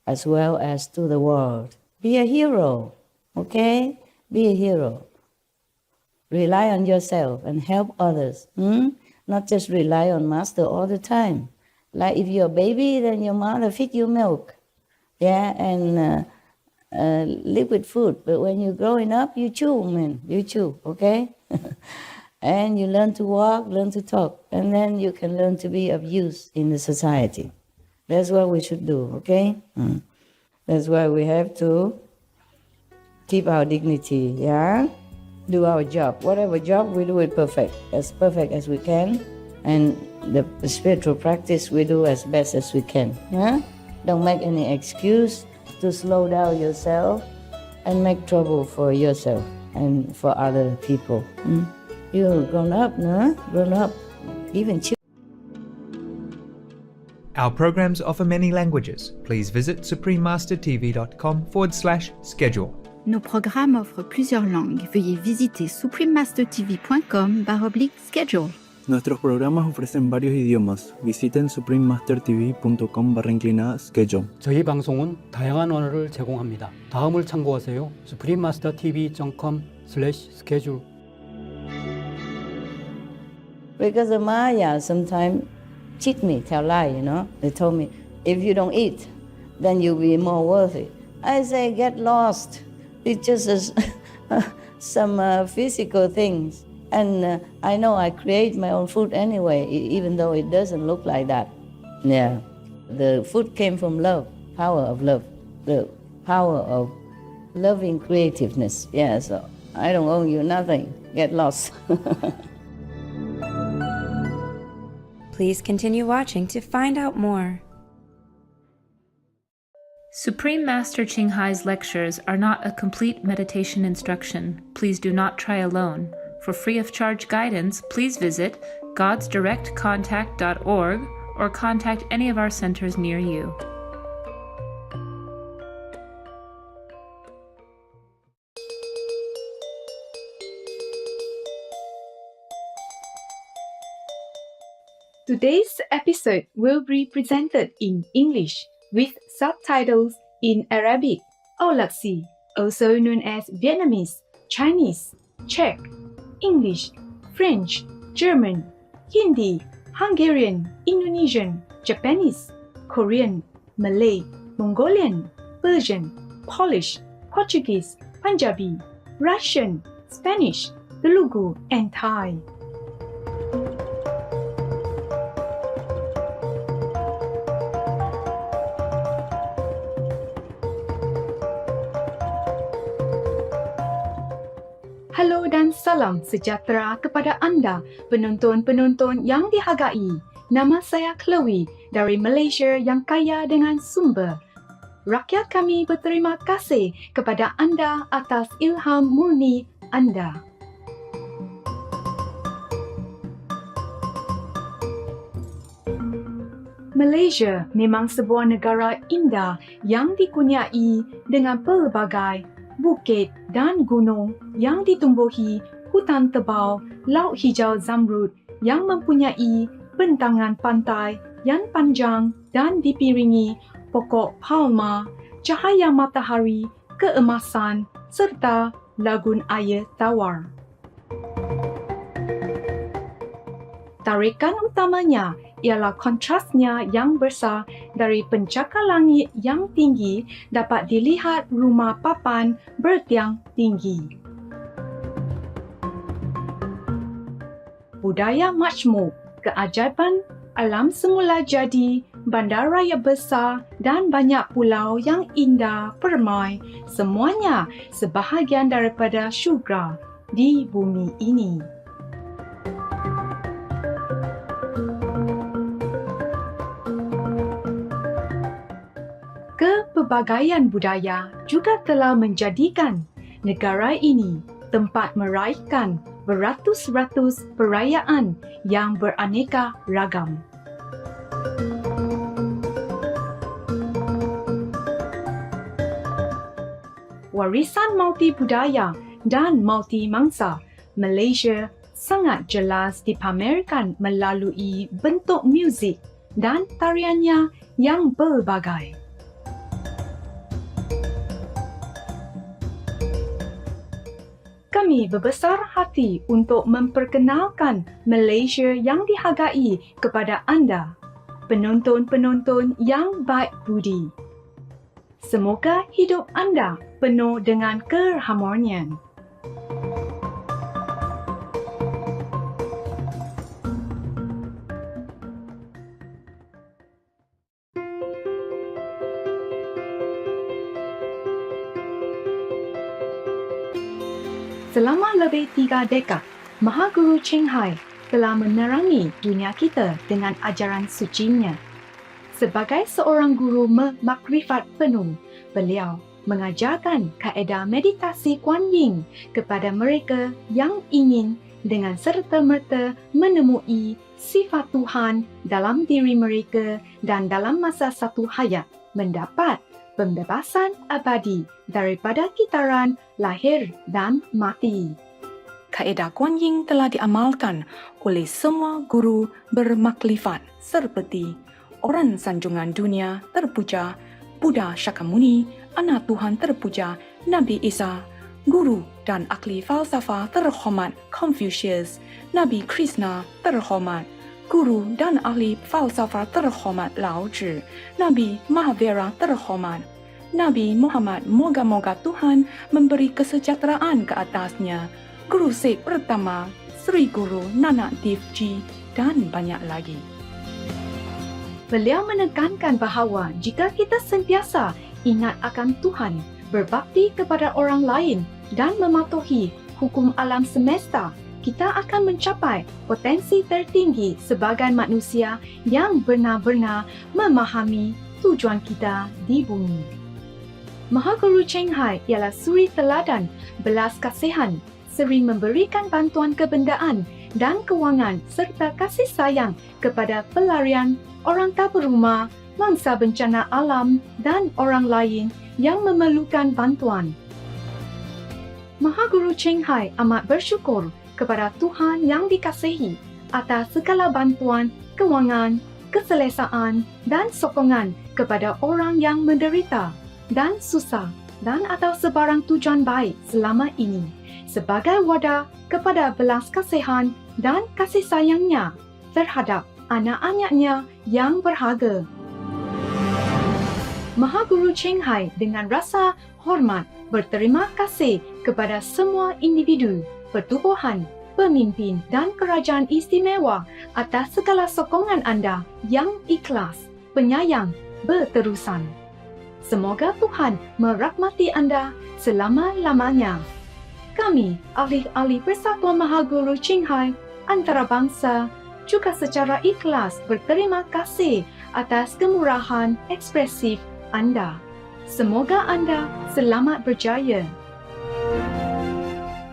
Speaker 1: as well as to the world. Be a hero, okay? Be a hero. Rely on yourself and help others. Not just rely on master all the time. Like if you're a baby, then your mother feed you milk, yeah, and liquid food. But when you're growing up, you chew, man. You chew, okay? And you learn to walk, learn to talk, and then you can learn to be of use in the society. That's what we should do, okay? That's why we have to keep our dignity, yeah? Do our job. Whatever job, we do it perfect as we can. And the spiritual practice, we do as best as we can, yeah? Don't make any excuse to slow down yourself and make trouble for yourself and for other people. You're grown up, no? Grown up, even children.
Speaker 5: Our programs offer many languages. Please visit suprememastertv.com/schedule.
Speaker 6: Nos programmes offrent plusieurs langues. Veuillez visiter suprememastertv.com/schedule.
Speaker 7: Nuestros programas ofrecen varios idiomas. Visiten suprememastertv.com/schedule.
Speaker 2: 저희 방송은 다양한 언어를 제공합니다. 다음을 참고하세요. suprememastertv.com/schedule.
Speaker 1: Because the Maya sometimes cheat me, tell lie, you know. They told me, if you don't eat, then you'll be more worthy. I say, get lost. It's just some physical things. And I know I create my own food anyway, even though it doesn't look like that. Yeah. The food came from love, power of love, the power of loving creativeness. Yeah, so I don't owe you nothing. Get lost.
Speaker 8: Please continue watching to find out more.
Speaker 9: Supreme Master Ching Hai's lectures are not a complete meditation instruction. Please do not try alone. For free of charge guidance, please visit godsdirectcontact.org or contact any of our centers near you.
Speaker 10: Today's episode will be presented in English with subtitles in Arabic, Aulacese, also known as Vietnamese, Chinese, Czech, English, French, German, Hindi, Hungarian, Indonesian, Japanese, Korean, Malay, Mongolian, Persian, Polish, Portuguese, Punjabi, Russian, Spanish, Telugu, and Thai. Halo dan salam sejahtera kepada anda, penonton-penonton yang dihargai. Nama saya Chloe dari Malaysia yang kaya dengan sumber. Rakyat kami berterima kasih kepada anda atas ilham murni anda. Malaysia memang sebuah negara indah yang dikurniai dengan pelbagai bukit dan gunung yang ditumbuhi hutan tebal, laut hijau zamrud yang mempunyai bentangan pantai yang panjang dan dipiringi pokok palma, cahaya matahari, keemasan serta lagun air tawar. Tarikan utamanya ialah kontrasnya yang besar dari pencakar langit yang tinggi dapat dilihat rumah papan bertiang tinggi. Budaya majmuk, keajaiban alam semula jadi, bandaraya besar dan banyak pulau yang indah permai, semuanya sebahagian daripada syurga di bumi ini. Kepelbagaian budaya juga telah menjadikan negara ini tempat meraihkan beratus-ratus perayaan yang beraneka ragam. Warisan multi-budaya dan multi-mangsa Malaysia sangat jelas dipamerkan melalui bentuk muzik, dan tariannya yang berbagai. Kami berbesar hati untuk memperkenalkan Malaysia yang dihargai kepada anda, penonton-penonton yang baik budi. Semoga hidup anda penuh dengan keharmonian. Selama lebih 3 dekad, Mahaguru Ching Hai telah menerangi dunia kita dengan ajaran sucinya. Sebagai seorang guru makrifat penuh, beliau mengajarkan kaedah meditasi Kuan Yin kepada mereka yang ingin dengan serta-merta menemui sifat Tuhan dalam diri mereka dan dalam masa satu hayat mendapat pembebasan abadi daripada kitaran lahir dan mati. Kaedah Kuan Yin telah diamalkan oleh semua guru bermakrifat seperti Orang Sanjungan Dunia Terpuja, Buddha Shakyamuni, Anak Tuhan Terpuja, Nabi Isa, Guru dan ahli falsafah terhormat Confucius, Nabi Krishna terhormat, Guru dan ahli falsafah terhormat Lao Tzu, Nabi Mahavira terhormat, Nabi Muhammad, moga-moga Tuhan memberi kesejahteraan ke atasnya, Guru Sikh pertama, Sri Guru Nanak Dev Ji dan banyak lagi. Beliau menekankan bahawa jika kita sentiasa ingat akan Tuhan, berbakti kepada orang lain dan mematuhi hukum alam semesta, kita akan mencapai potensi tertinggi sebagai manusia yang benar-benar memahami tujuan kita di bumi. Mahaguru Ching Hai ialah suri teladan belas kasihan, sering memberikan bantuan kebendaan dan kewangan serta kasih sayang kepada pelarian, orang tak berumah, mangsa bencana alam dan orang lain yang memerlukan bantuan. Mahaguru Ching Hai amat bersyukur kepada Tuhan yang dikasihi atas segala bantuan, kewangan, keselesaan dan sokongan kepada orang yang menderita dan susah dan atau sebarang tujuan baik selama ini sebagai wadah kepada belas kasihan dan kasih sayangnya terhadap anak-anaknya yang berharga. Mahaguru Ching Hai dengan rasa hormat berterima kasih kepada semua individu, pertubuhan, pemimpin dan kerajaan istimewa atas segala sokongan anda yang ikhlas, penyayang, berterusan. Semoga Tuhan merahmati anda selama-lamanya. Kami, ahli-ahli Persatuan Mahaguru Ching Hai antarabangsa, juga secara ikhlas berterima kasih atas kemurahan ekspresif anda. Semoga anda selamat berjaya.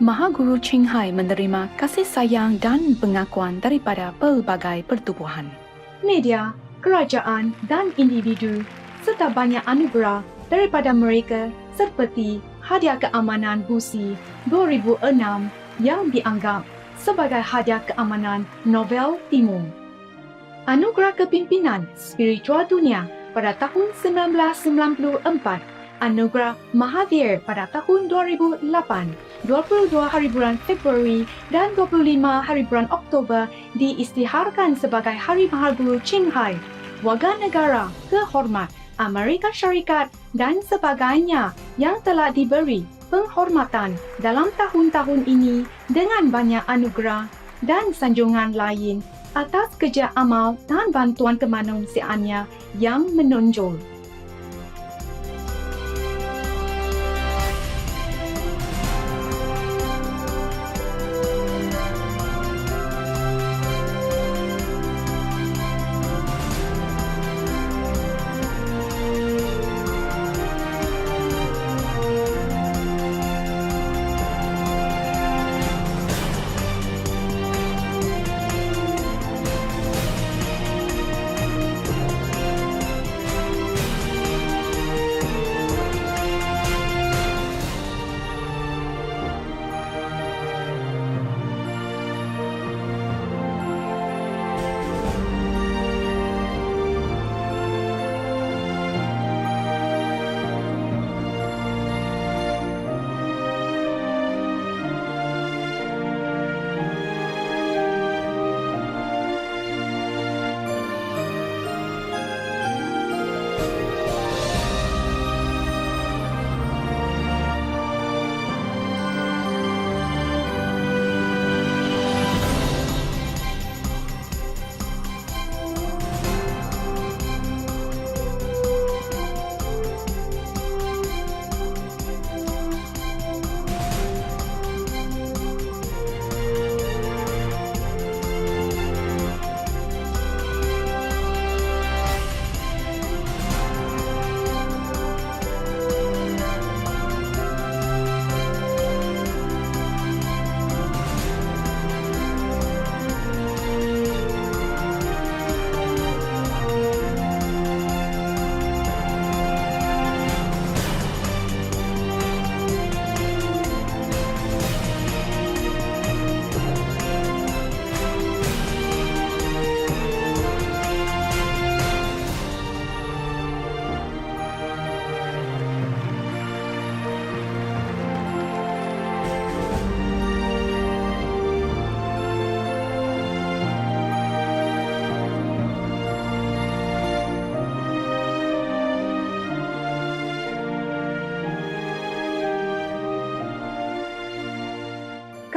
Speaker 10: Mahaguru Ching Hai menerima kasih sayang dan pengakuan daripada pelbagai pertubuhan, media, kerajaan dan individu serta banyak anugerah daripada mereka seperti hadiah keamanan Busi 2006 yang dianggap sebagai hadiah keamanan Nobel Timur, anugerah kepimpinan spiritual dunia pada tahun 1994, anugerah Mahavir pada tahun 2008, 22 hari bulan Februari dan 25 hari bulan Oktober diisytiharkan sebagai Hari Mahaguru Ching Hai, warga negara terhormat Amerika Syarikat dan sebagainya yang telah diberi penghormatan dalam tahun-tahun ini dengan banyak anugerah dan sanjungan lain atas kerja amal dan bantuan kemanusiaannya yang menonjol.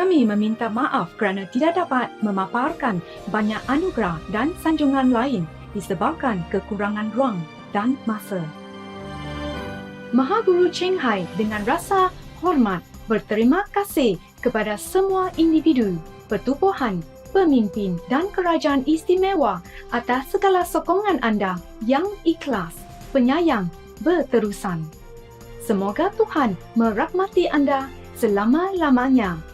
Speaker 10: Kami meminta maaf kerana tidak dapat memaparkan banyak anugerah dan sanjungan lain disebabkan kekurangan ruang dan masa. Mahaguru Cheng Hai dengan rasa hormat berterima kasih kepada semua individu, pertubuhan, pemimpin dan kerajaan istimewa atas segala sokongan anda yang ikhlas, penyayang, berterusan. Semoga Tuhan merahmati anda selama-lamanya.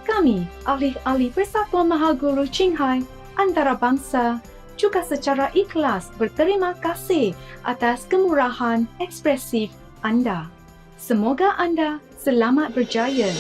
Speaker 10: Kami, ahli-ahli Persatuan Mahaguru Cheng Hai antarabangsa, juga secara ikhlas berterima kasih atas kemurahan ekspresif anda. Semoga anda selamat berjaya.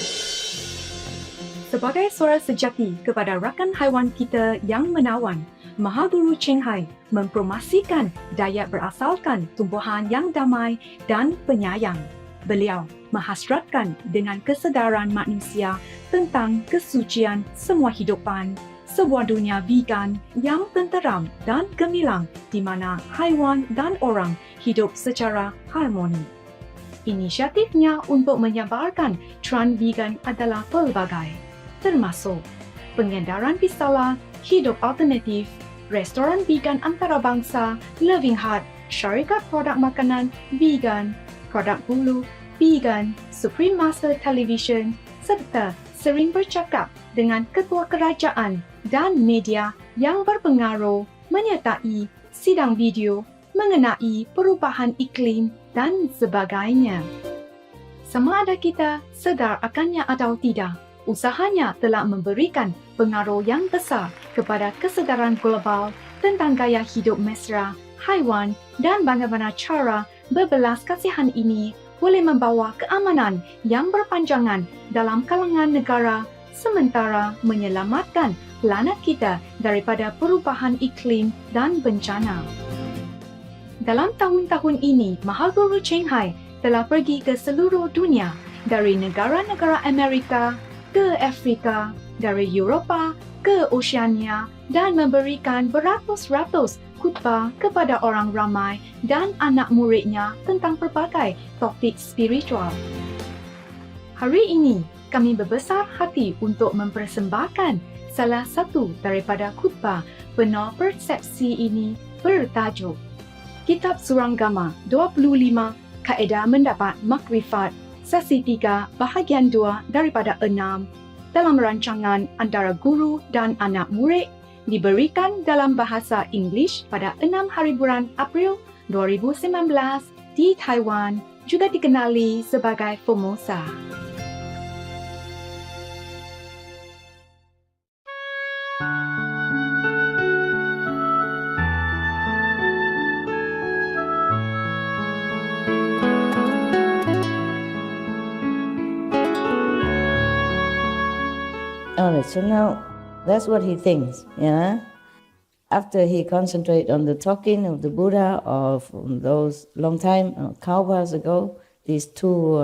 Speaker 10: Sebagai suara sejati kepada rakan haiwan kita yang menawan, Mahaguru Cheng Hai mempromosikan diet berasalkan tumbuhan yang damai dan penyayang. Beliau menghasratkan dengan kesedaran manusia tentang kesucian semua hidupan, sebuah dunia vegan yang tenteram dan gemilang di mana haiwan dan orang hidup secara harmoni. Inisiatifnya untuk menyebarkan trend vegan adalah pelbagai, termasuk pengedaran pistalah, hidup alternatif, restoran vegan antarabangsa, Loving Heart, syarikat produk makanan vegan, produk bulu vegan, Supreme Master Television, serta sering bercakap dengan ketua kerajaan dan media yang berpengaruh menyertai sidang video mengenai perubahan iklim dan sebagainya. Sama ada kita sedar akannya atau tidak, usahanya telah memberikan pengaruh yang besar kepada kesedaran global tentang gaya hidup mesra, haiwan dan bagaimana cara berbelas kasihan ini boleh membawa keamanan yang berpanjangan dalam kalangan negara sementara menyelamatkan planet kita daripada perubahan iklim dan bencana. Dalam tahun-tahun ini, Mahaguru Cheng Hai telah pergi ke seluruh dunia, dari negara-negara Amerika ke Afrika, dari Eropah ke Oceania dan memberikan beratus-ratus khutbah kepada orang ramai dan anak muridnya tentang pelbagai topik spiritual. Hari ini, kami berbesar hati untuk mempersembahkan salah satu daripada khutbah penuh persepsi ini bertajuk Kitab Suranggama 25 Kaedah Mendapat Makrifat Sesi 3 Bahagian 2 daripada 6 dalam rancangan antara guru dan anak murid diberikan dalam bahasa Inggeris pada 6 hari bulan April 2019 di Taiwan, juga dikenali sebagai Formosa.
Speaker 1: Alright, so now that's what he thinks, yeah. After he concentrate on the talking of the Buddha of those long time, Kalpas ago, these two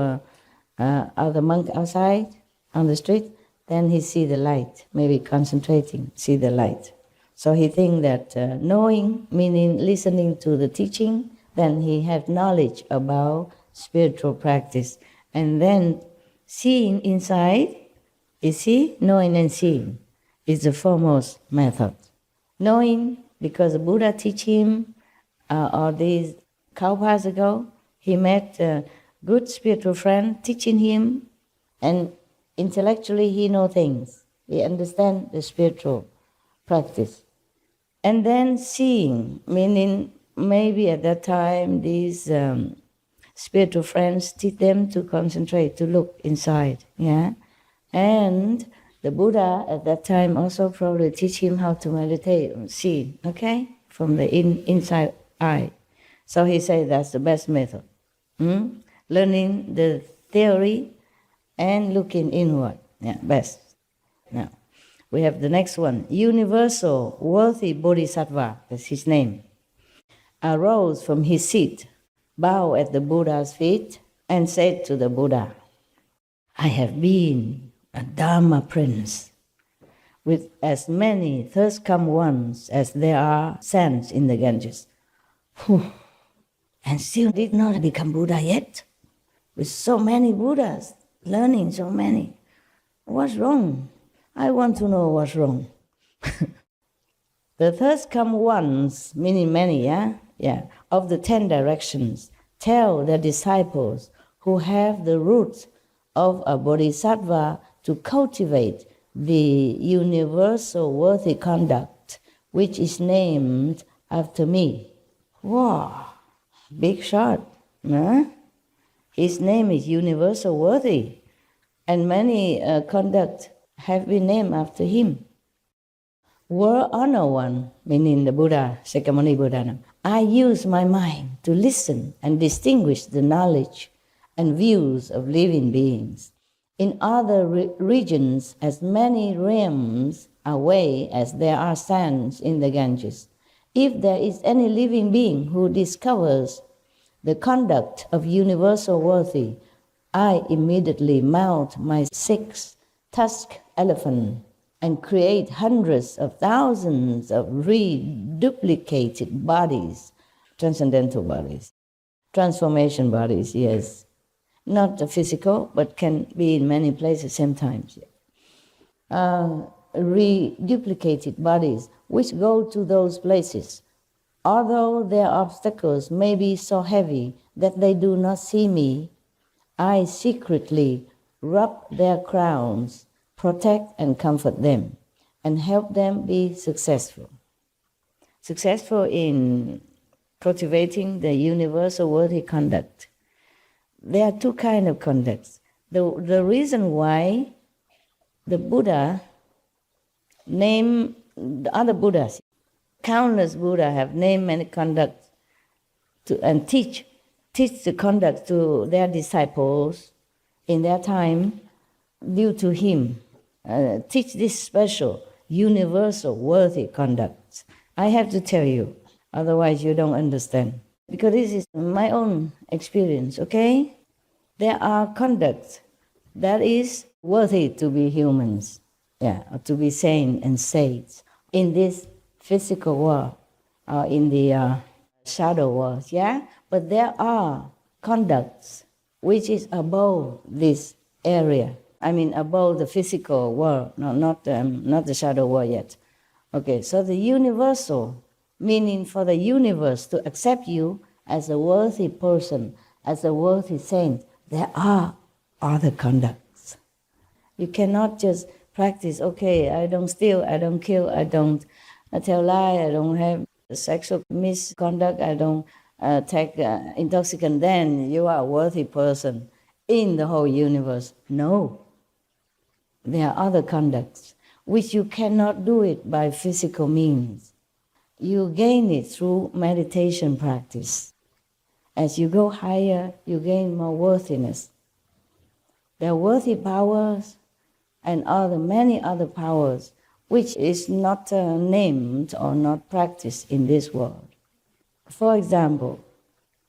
Speaker 1: other monks outside on the street, then he see the light, maybe concentrating, see the light. So he think that knowing, meaning listening to the teaching, then he have knowledge about spiritual practice. And then seeing inside, you see, knowing and seeing is the foremost method. Knowing, because the Buddha teach him, or these Kalpas ago, he met a good spiritual friend teaching him, and intellectually he know things. He understand the spiritual practice. And then seeing, meaning maybe at that time these spiritual friends teach them to concentrate, to look inside, yeah? And the Buddha at that time also probably teach him how to meditate, see, okay, from the inside eye. So he said that's the best method. Learning the theory and looking inward, yeah, best. Now, we have the next one, Universal Worthy Bodhisattva, that's his name, arose from his seat, bowed at the Buddha's feet, and said to the Buddha, I have been a Dharma prince, with as many thirst-come ones as there are sands in the Ganges. And still did not become Buddha yet, with so many Buddhas, learning so many. What's wrong? I want to know what's wrong. The thirst come once, meaning many, yeah, of the 10 directions, tell their disciples who have the roots of a bodhisattva to cultivate the universal worthy conduct, which is named after me. Wow, big shot, huh? His name is universal worthy, and many conduct have been named after him. Were honor one, meaning the Buddha, Sakyamuni Buddha. I use my mind to listen and distinguish the knowledge and views of living beings. In other regions, as many realms away as there are sands in the Ganges, if there is any living being who discovers the conduct of universal worthy, I immediately mount my 6-tusked elephant and create hundreds of thousands of reduplicated bodies, transcendental bodies, transformation bodies, yes. Not the physical, but can be in many places at the same time. Reduplicated bodies which go to those places. Although their obstacles may be so heavy that they do not see me, I secretly rub their crowns, protect and comfort them, and help them be successful. Successful in cultivating the universal worthy conduct. There are two kinds of conducts. The reason why the Buddha named the other Buddhas, countless Buddhas have named many conducts and teach the conduct to their disciples in their time due to him. Teach this special, universal, worthy conduct. I have to tell you, otherwise you don't understand. Because this is my own experience, okay? There are conducts that is worthy to be humans, or to be sane and saints in this physical world, or in the shadow world, But there are conducts which is above this area. I mean, above the physical world, not the shadow world yet. Okay, so the universal, meaning for the universe to accept you as a worthy person, as a worthy saint, there are other conducts. You cannot just practice, okay, I don't steal, I don't kill, I don't tell lie, I don't have sexual misconduct, I don't take intoxicant, then you are a worthy person in the whole universe. No. There are other conducts which you cannot do it by physical means. You gain it through meditation practice. As you go higher, you gain more worthiness. There are worthy powers and many other powers which is not named or not practiced in this world. For example,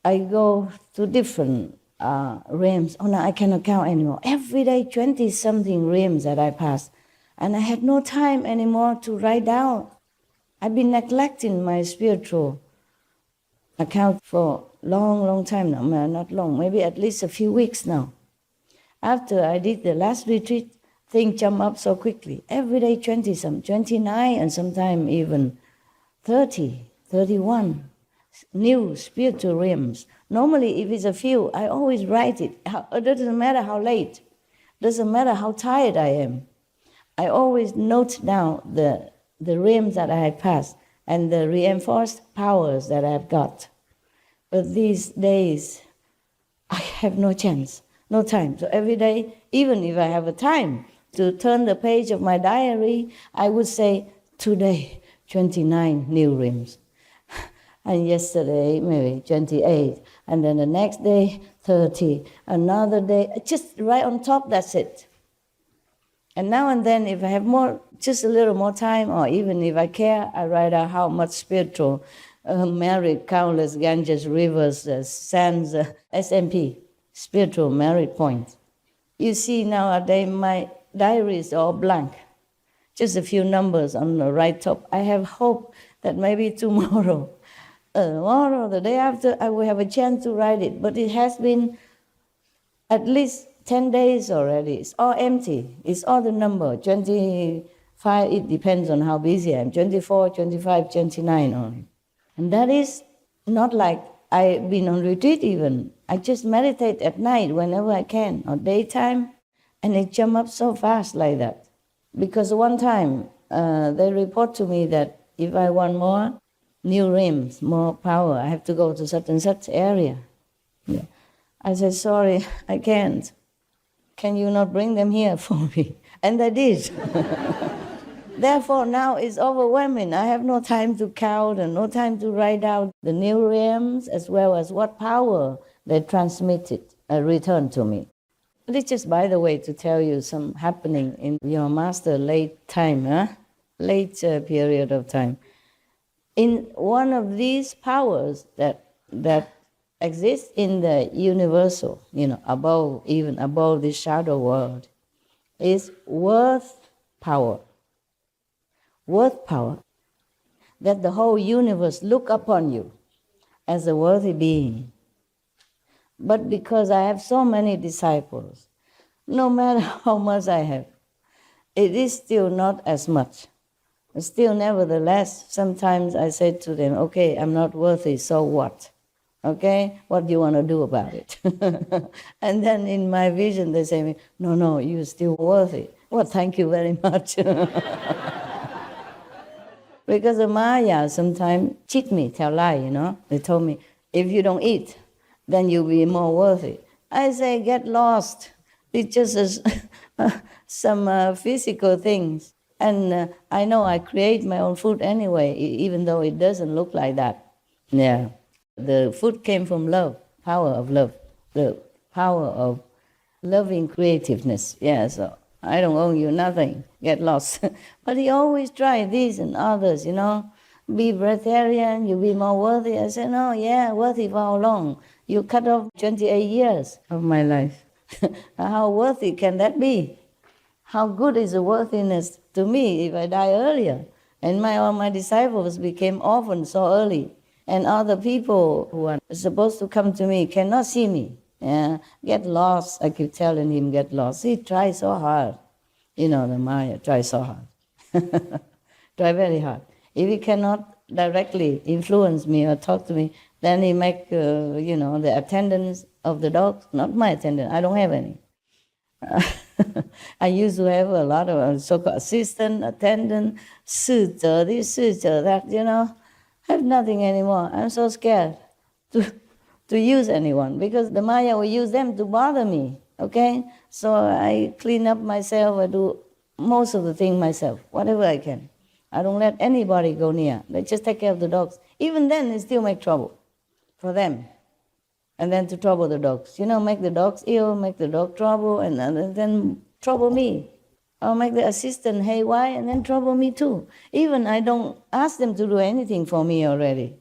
Speaker 1: I go to different realms. Oh, no, I cannot count anymore. Every day, 20-something realms that I pass. And I had no time anymore to write down. I've been neglecting my spiritual account for long time now. Not long, maybe at least a few weeks now. After I did the last retreat, things jump up so quickly. Every day, 20-some, 29, and sometimes even 30, 31. New spiritual realms. Normally, if it's a few, I always write it. It doesn't matter how late. Doesn't matter how tired I am. I always note down the realms that I have passed and the reinforced powers that I have got. But these days, I have no chance, no time. So every day, even if I have a time to turn the page of my diary, I would say, today, 29 new realms. And yesterday, maybe 28. And then the next day, 30. Another day, just right on top, that's it. And now and then, if I have just a little more time, or even if I care, I write out how much spiritual merit, countless Ganges, rivers, sands, SMP, spiritual merit points. You see nowadays, my diary is all blank. Just a few numbers on the right top. I have hope that maybe tomorrow, the day after, I will have a chance to write it. But it has been at least 10 days already. It's all empty. It's all the number. 25, it depends on how busy I am. 24, 25, 29 only. And that is not like I've been on retreat even. I just meditate at night whenever I can, or daytime, and it jump up so fast like that. Because one time, they report to me that if I want more new rims, more power, I have to go to such and such area. Yeah. I said, sorry, I can't. Can you not bring them here for me? And I did. Therefore, now it's overwhelming. I have no time to count and no time to write out the new realms as well as what power they transmitted, returned to me. This just, by the way, to tell you some happening in your master late time, late period of time. In one of these powers that exists in the universal, above, even above the shadow world, is worth power. Worth power. That the whole universe look upon you as a worthy being. But because I have so many disciples, no matter how much I have, it is still not as much. Still, nevertheless, sometimes I say to them, okay, I'm not worthy, so what? Okay, what do you want to do about it? And then in my vision they say, no, you're still worthy. Well, thank you very much. Because the Maya sometimes cheat me, tell lie, They told me, if you don't eat, then you'll be more worthy. I say, get lost. It's just some physical things. And I know I create my own food anyway, even though it doesn't look like that. Yeah. The food came from love, power of love, the power of loving creativeness. Yeah, so I don't owe you nothing, get lost. But he always tried this and others, Be breatharian, you'll be more worthy. I said, no, yeah, worthy for how long? You cut off 28 years of my life. How worthy can that be? How good is the worthiness to me if I die earlier? And all my disciples became orphans so early. And other people who are supposed to come to me cannot see me. Yeah, get lost. I keep telling him, get lost. He tries so hard. The Maya tries so hard. Try very hard. If he cannot directly influence me or talk to me, then he make, the attendants of the dogs, not my attendant, I don't have any. I used to have a lot of so-called assistant, attendant, 侍者 this, 侍者 that, I have nothing anymore. I'm so scared to use anyone because the Maya will use them to bother me, okay? So I clean up myself, I do most of the things myself, whatever I can. I don't let anybody go near. They just take care of the dogs. Even then, they still make trouble for them. And then to trouble the dogs. Make the dogs ill, make the dog trouble, and then trouble me. Or make the assistant haywire, and then trouble me too. Even I don't ask them to do anything for me already.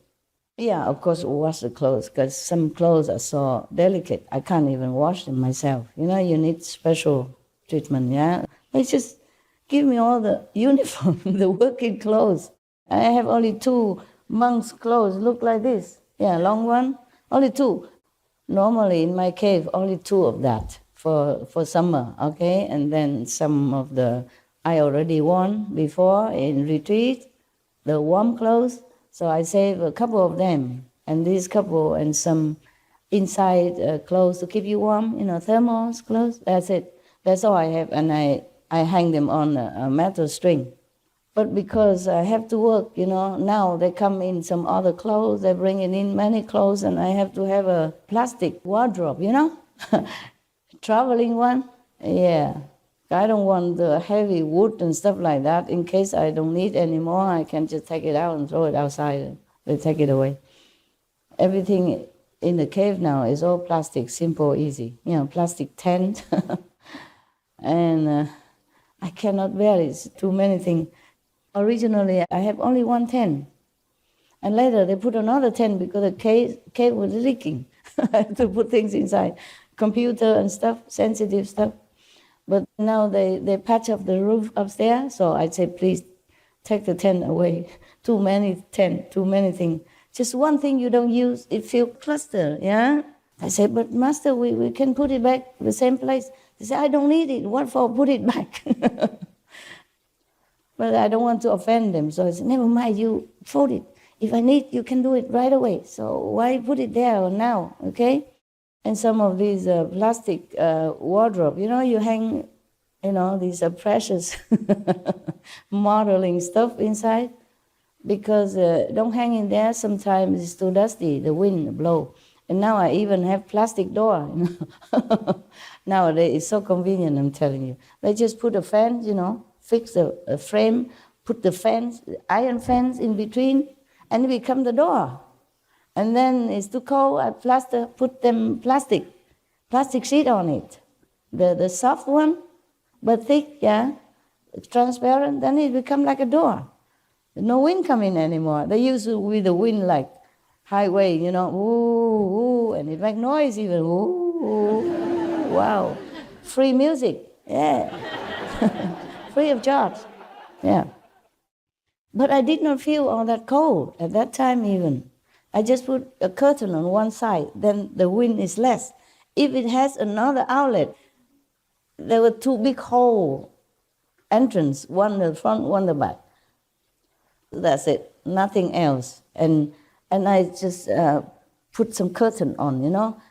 Speaker 1: Yeah, of course, wash the clothes, because some clothes are so delicate. I can't even wash them myself. You need special treatment, yeah? They just give me all the uniform, the working clothes. I have only 2 monks' clothes, look like this. Yeah, long one, only 2. Normally in my cave, only 2 of that for summer, okay? And then some of I already worn before in retreat, the warm clothes. So I save a couple of them. And these couple and some inside clothes to keep you warm, thermals clothes. That's it. That's all I have. And I hang them on a metal string. But because I have to work, now they come in some other clothes, they bring in many clothes, and I have to have a plastic wardrobe, Traveling one, yeah. I don't want the heavy wood and stuff like that. In case I don't need anymore, I can just take it out and throw it outside. They take it away. Everything in the cave now is all plastic, simple, easy. Plastic tent. And I cannot bear it. It's too many things. Originally, I have only one tent. And later, they put another tent because the cave was leaking. I had to put things inside. Computer and stuff, sensitive stuff. But now they patch up the roof upstairs, so I say, please take the tent away. Too many things. Just one thing you don't use, it feels clustered, yeah? I said, but Master, we can put it back the same place. He said, I don't need it. What for? Put it back. But I don't want to offend them. So I said, never mind, you fold it. If I need, you can do it right away. So why put it there or now, okay? And some of these plastic wardrobe, you hang, these precious modeling stuff inside. Because don't hang in there, sometimes it's too dusty, the wind blow. And now I even have plastic door, Nowadays it's so convenient, I'm telling you. They just put a fence, fix a frame, put the fence, iron fence in between, and it becomes the door. And then it's too cold, I put them plastic sheet on it. The soft one, but thick, transparent, then it becomes like a door. No wind coming anymore. They used to with the wind like highway, ooh, ooh, and it make noise even, ooh, ooh. Wow. Free music, yeah. Free of charge, yeah. But I did not feel all that cold at that time even. I just put a curtain on one side, then the wind is less. If it has another outlet, there were two big hole entrance, one the front, one the back. That's it, nothing else. And I just put some curtain on,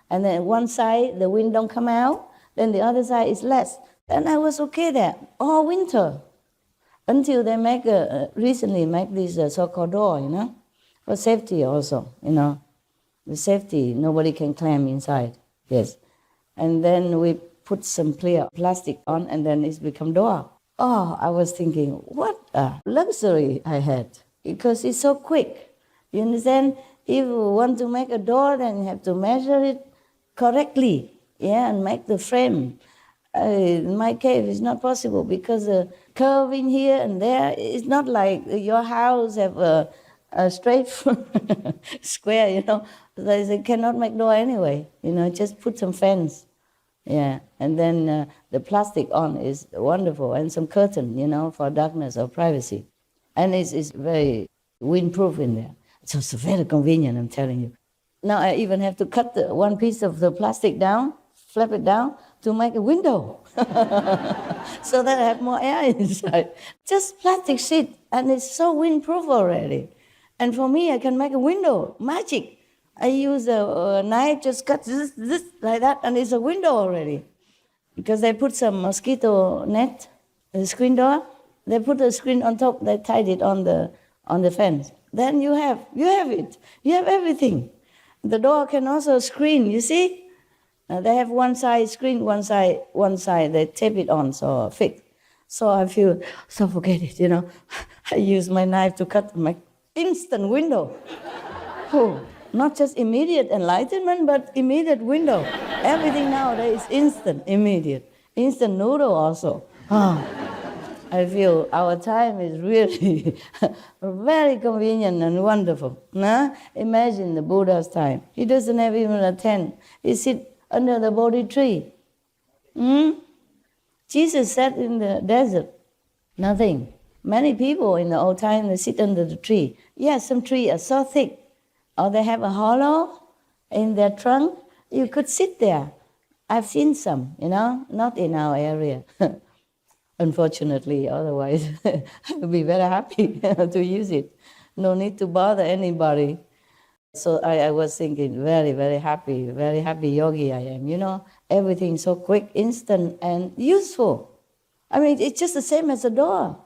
Speaker 1: and then one side the wind don't come out, then the other side is less. And I was okay there all winter until they recently make this so-called door, for safety also, the safety, nobody can climb inside, yes. And then we put some clear plastic on, and then it's become door. Oh, I was thinking, what a luxury I had, because it's so quick. You understand? If you want to make a door, then you have to measure it correctly, and make the frame. In my case, it's not possible because the curve in here and there, it's not like your house have a straight square, They cannot make door anyway, just put some fence. Yeah, and then the plastic on is wonderful, and some curtain, for darkness or privacy. And it's very windproof in there. So it's very convenient, I'm telling you. Now I even have to cut one piece of the plastic down, flap it down, to make a window. So that I have more air inside. Just plastic sheet, and it's so windproof already. And for me, I can make a window, magic. I use a knife, just cut this like that, and it's a window already. Because they put some mosquito net, the screen door. They put the screen on top. They tied it on the fence. Then you have it. You have everything. The door can also screen. You see, they have one side screen, one side. They tape it on, so fixed. So I feel suffocated. I use my knife to cut my instant window. Oh. Not just immediate enlightenment, but immediate window. Everything nowadays is instant, immediate. Instant noodle also. I feel our time is really very convenient and wonderful. Nah? Imagine the Buddha's time. He doesn't have even a tent. He sits under the Bodhi tree. Jesus sat in the desert. Nothing. Many people in the old time, they sit under the tree. Yes, some trees are so thick. Or they have a hollow in their trunk, you could sit there. I've seen some, not in our area. Unfortunately, otherwise I would be very happy to use it. No need to bother anybody. So I was thinking, very, very happy yogi I am. Everything so quick, instant, and useful. I mean, it's just the same as a door.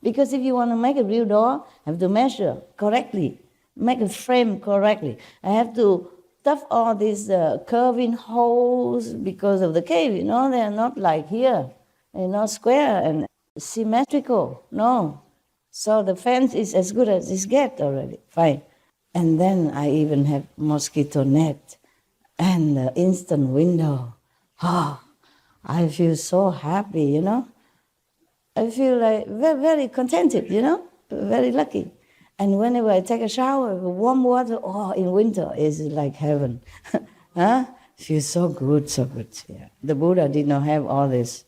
Speaker 1: Because if you want to make a real door, you have to measure correctly. Make a frame correctly. I have to stuff all these curving holes because of the cave, they are not like here, square and symmetrical, no. So the fence is as good as it gets already, fine. And then I even have mosquito net and the instant window. I feel so happy, I feel like very, very contented, very lucky. And whenever I take a shower with warm water, in winter is like heaven. Feels so good, yeah. The Buddha did not have all this.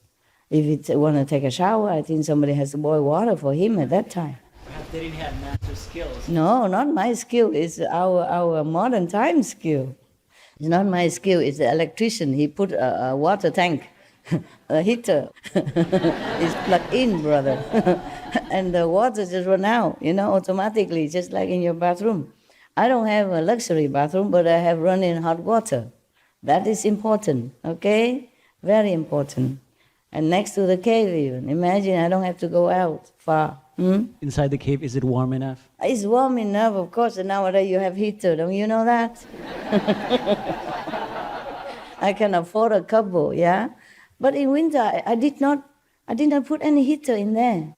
Speaker 1: If he want to take a shower, I think somebody has to boil water for him at that time.
Speaker 4: Perhaps they didn't have master skills.
Speaker 1: No, not my skill. It's our modern time skill. It's not my skill, it's the electrician. He put a water tank, a heater. It's plugged in, brother. And the water just run out, automatically, just like in your bathroom. I don't have a luxury bathroom, but I have running hot water. That is important, okay? Very important. And next to the cave even. Imagine I don't have to go out far.
Speaker 2: Inside the cave, is it warm enough?
Speaker 1: It's warm enough, of course, and nowadays you have heater, don't you know that? I can afford a couple, yeah? But in winter, I did not put any heater in there.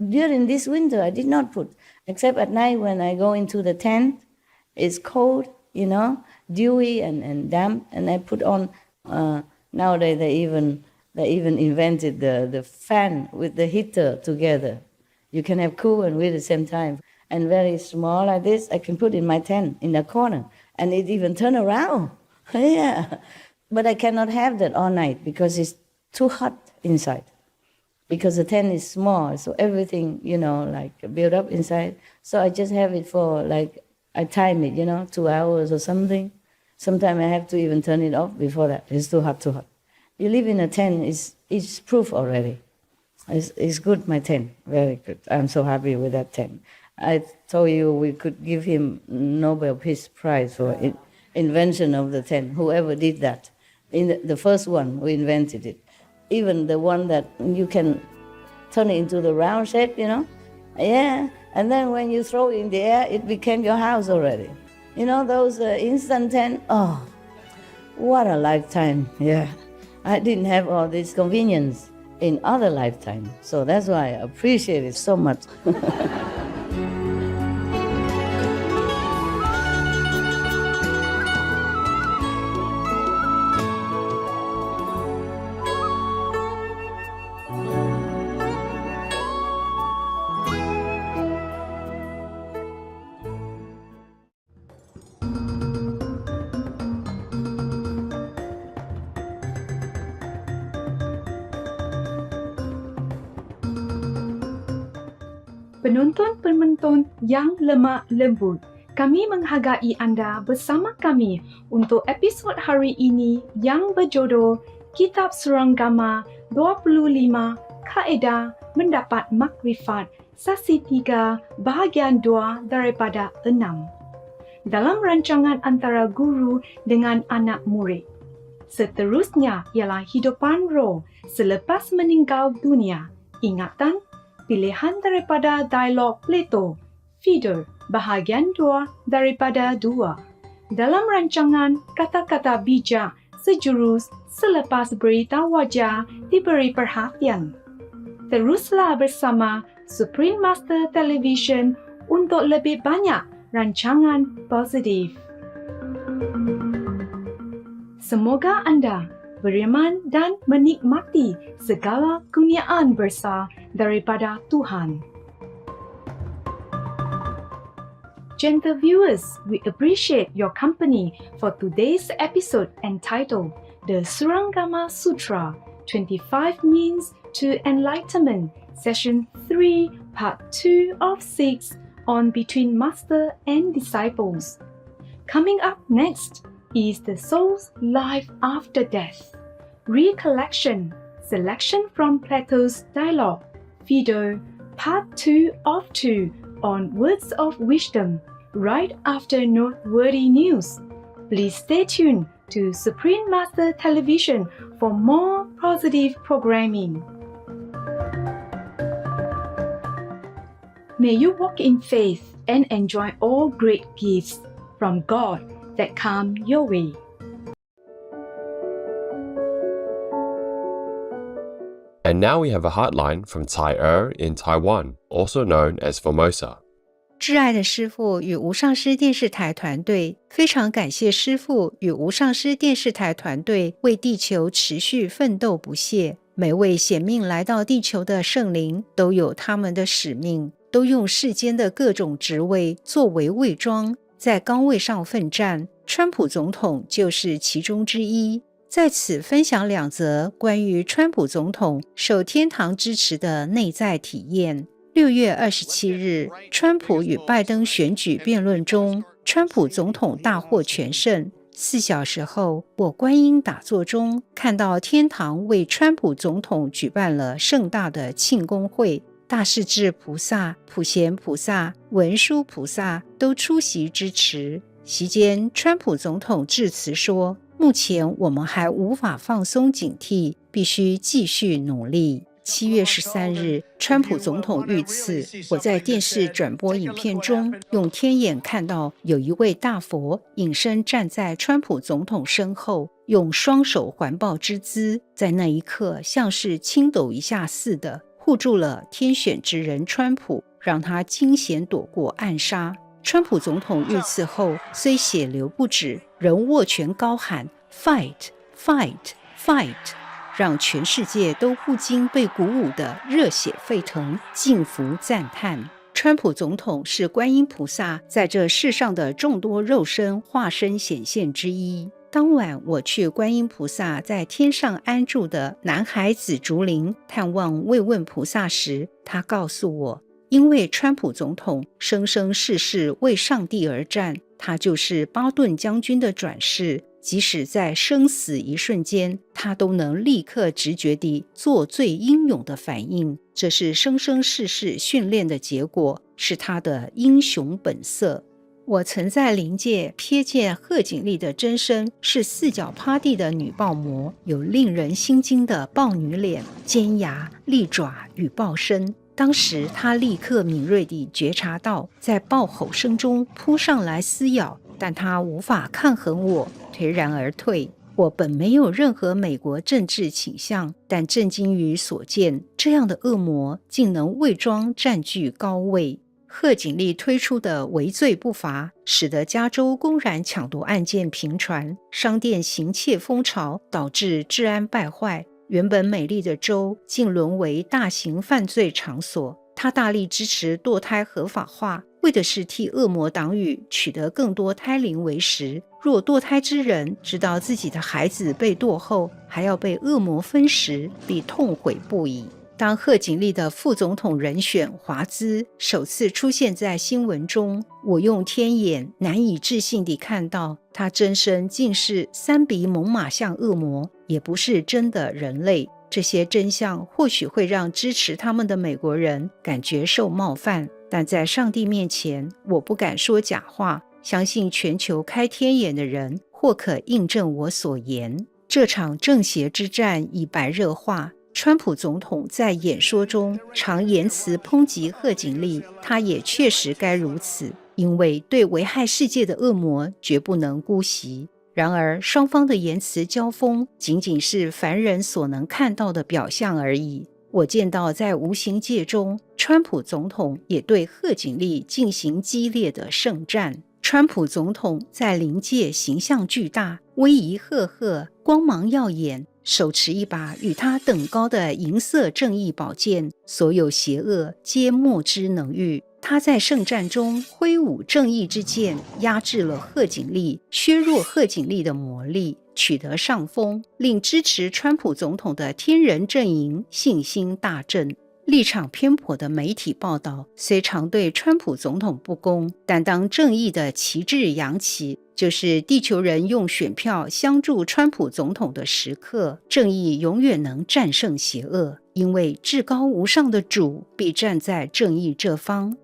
Speaker 1: During this winter, I did not put, except at night when I go into the tent, it's cold, dewy and damp, and I put on, nowadays they even invented the fan with the heater together. You can have cool and with at the same time. And very small like this, I can put in my tent in the corner. And it even turn around. Yeah. But I cannot have that all night because it's too hot inside. Because the tent is small, so everything, built up inside. So I just have it for, I time it, 2 hours or something. Sometimes I have to even turn it off before that. It's too hot. You live in a tent, it's proof already. It's good, my tent, very good. I'm so happy with that tent. I told you we could give him Nobel Peace Prize for invention of the tent, whoever did that. The first one who invented it. Even the one that you can turn it into the round shape, Yeah, and then when you throw it in the air, it became your house already. Those instant tent, oh, what a lifetime, yeah. I didn't have all this convenience in other lifetime. So that's why I appreciate it so much.
Speaker 10: Penonton-penonton yang lemah lembut, kami menghargai anda bersama kami untuk episod hari ini yang berjodoh Kitab Suranggama 25 Kaedah Mendapat Makrifat Sasi 3 bahagian 2 daripada 6 dalam rancangan antara guru dengan anak murid. Seterusnya ialah hidupan roh selepas meninggal dunia. Ingatan pilihan daripada dialog Plato, Phaedo, bahagian 2 daripada 2. Dalam rancangan kata-kata bijak sejurus selepas berita wajah diberi perhatian. Teruslah bersama Supreme Master Television untuk lebih banyak rancangan positif. Semoga anda beriman dan menikmati segala kurniaan besar daripada Tuhan. Gentle viewers, we appreciate your company for today's episode entitled The Suranggama Sutra, 25 Means to Enlightenment, Session 3, Part 2 of 6 on Between Master and Disciples. Coming up next is the soul's life after death. Recollection, selection from Plato's dialogue, Phaedo, Part 2 of 2 on Words of Wisdom, right after noteworthy news. Please stay tuned to Supreme Master Television for more positive programming. May you walk in faith and enjoy all great gifts from God that come your way.
Speaker 11: And now we have a hotline from Tai in Taiwan, also known as Formosa.
Speaker 12: 挚爱的师父与无上师电视台团队，非常感谢师父与无上师电视台团队为地球持续奋斗不懈。每位显命来到地球的圣灵都有他们的使命，都用世间的各种职位作为伪装，在岗位上奋战。川普总统就是其中之一。在此分享2则关于川普总统受天堂支持的内在体验。6月27日，川普与拜登选举辩论中，川普总统大获全胜， 4小时后，我观音打坐中看到天堂为川普总统举办了盛大的庆功会，大势至菩萨、普贤菩萨、文殊菩萨都出席支持。席间，川普总统致辞说，目前我们还无法放松警惕，必须继续努力。7月13日，川普总统遇刺。我在电视转播影片中，用天眼看到有一位大佛隐身站在川普总统身后，用双手环抱之姿，在那一刻像是轻抖一下似的，护住了天选之人川普，让他惊险躲过暗杀。川普总统遇刺后，虽血流不止，仍握拳高喊 Fight, Fight, Fight，让全世界都不禁被鼓舞得热血沸腾，敬服赞叹。川普总统是观音菩萨在这世上的众多肉身化身显现之一。当晚我去观音菩萨在天上安住的南海紫竹林探望慰问菩萨时，他告诉我，因为川普总统生生世世为上帝而战，他就是巴顿将军的转世，即使在生死一瞬间，他都能立刻直觉地做最英勇的反应，这是生生世世训练的结果，是他的英雄本色。我曾在灵界瞥见贺锦丽的真身是4脚趴地的女豹魔，有令人心惊的豹女脸、尖牙、利爪与豹身。当时她立刻敏锐地觉察到，在豹吼声中扑上来撕咬，但她无法抗衡我，颓然而退。我本没有任何美国政治倾向，但震惊于所见，这样的恶魔竟能伪装占据高位。贺锦丽推出的围罪不罚，使得加州公然抢夺案件频传，商店行窃风潮导致治安败坏，原本美丽的州竟沦为大型犯罪场所。他大力支持堕胎合法化，为的是替恶魔党羽取得更多胎龄为食。若堕胎之人知道自己的孩子被堕后还要被恶魔分食，必痛悔不已。当贺锦丽的副总统人选华兹首次出现在新闻中，我用天眼难以置信地看到，他真身竟是3鼻猛犸象恶魔，也不是真的人类。这些真相或许会让支持他们的美国人感觉受冒犯，但在上帝面前，我不敢说假话，相信全球开天眼的人或可印证我所言。这场正邪之战已白热化，川普总统在演说中常言辞抨击贺锦丽，他也确实该如此，因为对危害世界的恶魔绝不能姑息。然而，双方的言辞交锋仅仅是凡人所能看到的表象而已。我见到在无形界中，川普总统也对贺锦丽进行激烈的圣战。川普总统在灵界形象巨大，威仪赫赫，光芒耀眼，手持一把与他等高的银色正义宝剑，所有邪恶皆莫之能御。他在圣战中挥舞正义之剑，压制了贺锦丽，削弱贺锦丽的魔力，取得上风，令支持川普总统的天人阵营信心大振。立场偏颇的媒体报道虽常对川普总统不公，但当正义的旗帜扬起，就是地球人用选票相助川普总统的时刻，正义永远能战胜邪恶，因为至高无上的主必站在正义这方。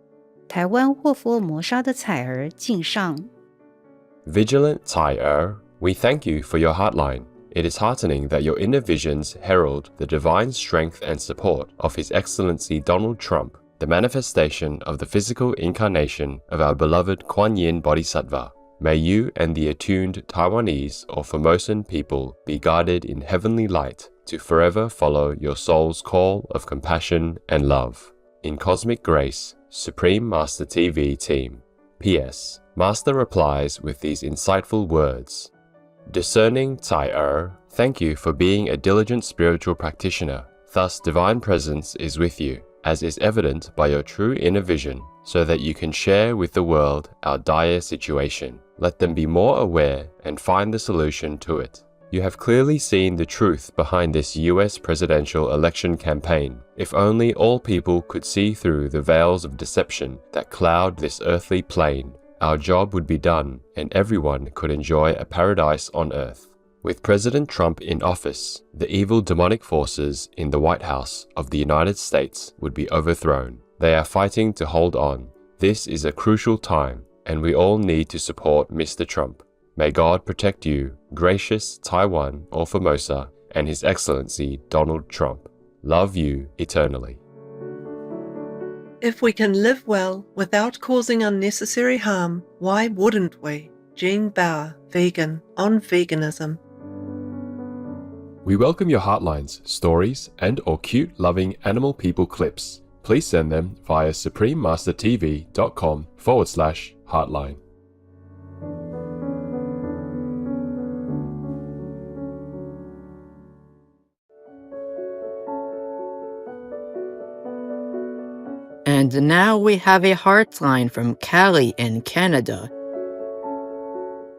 Speaker 12: 台湾霍福尔摩沙的彩儿敬上。
Speaker 11: Vigilant Tai we thank you for your heartline. It is heartening that your inner visions herald the divine strength and support of His Excellency Donald Trump, the manifestation of the physical incarnation of our beloved Kuan Yin Bodhisattva. May you and the attuned Taiwanese or Formosan people be guided in heavenly light to forever follow your soul's call of compassion and love. In cosmic grace, Supreme Master TV team. P.S. Master replies with these insightful words. Discerning Tai thank you for being a diligent spiritual practitioner. Thus, divine presence is with you, as is evident by your true inner vision, so that you can share with the world our dire situation. Let them be more aware and find the solution to it. You have clearly seen the truth behind this US presidential election campaign. If only all people could see through the veils of deception that cloud this earthly plane, our job would be done and everyone could enjoy a paradise on earth. With President Trump in office, the evil demonic forces in the White House of the United States would be overthrown. They are fighting to hold on. This is a crucial time, and we all need to support Mr. Trump. May God protect you, gracious Taiwan or Formosa, and His Excellency Donald Trump. Love you eternally.
Speaker 13: If we can live well without causing unnecessary harm, why wouldn't we? Jean Bauer, vegan, on veganism.
Speaker 11: We welcome your heartlines, stories, and/or cute, loving animal people clips. Please send them via suprememastertv.com/heartline.
Speaker 14: And now we have a heartline from Callie in Canada.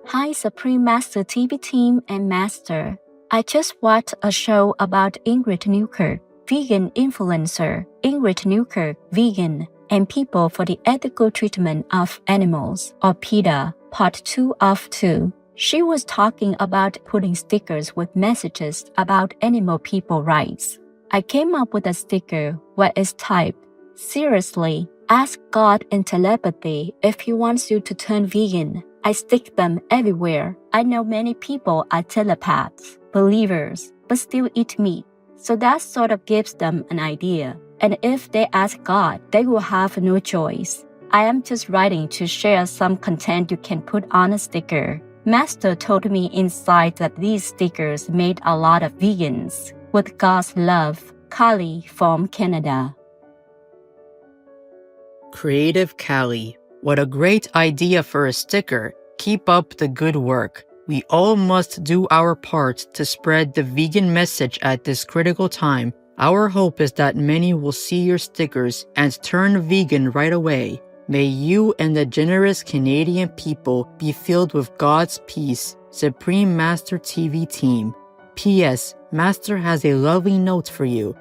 Speaker 15: Hi, Supreme Master TV team and Master. I just watched a show about Ingrid Newkirk, vegan influencer, Ingrid Newkirk, vegan, and people for the ethical treatment of animals, or PETA, part 2 of 2. She was talking about putting stickers with messages about animal people rights. I came up with a sticker where it's typed, "Seriously, ask God in telepathy if He wants you to turn vegan." I stick them everywhere. I know many people are telepaths, believers, but still eat meat. So that sort of gives them an idea. And if they ask God, they will have no choice. I am just writing to share some content you can put on a sticker. Master told me inside that these stickers made a lot of vegans. With God's love, Kali from Canada.
Speaker 14: Creative Callie. What a great idea for a sticker. Keep up the good work. We all must do our part to spread the vegan message at this critical time. Our hope is that many will see your stickers and turn vegan right away. May you and the generous Canadian people be filled with God's peace. Supreme Master TV team. P.S. Master has a lovely note for you.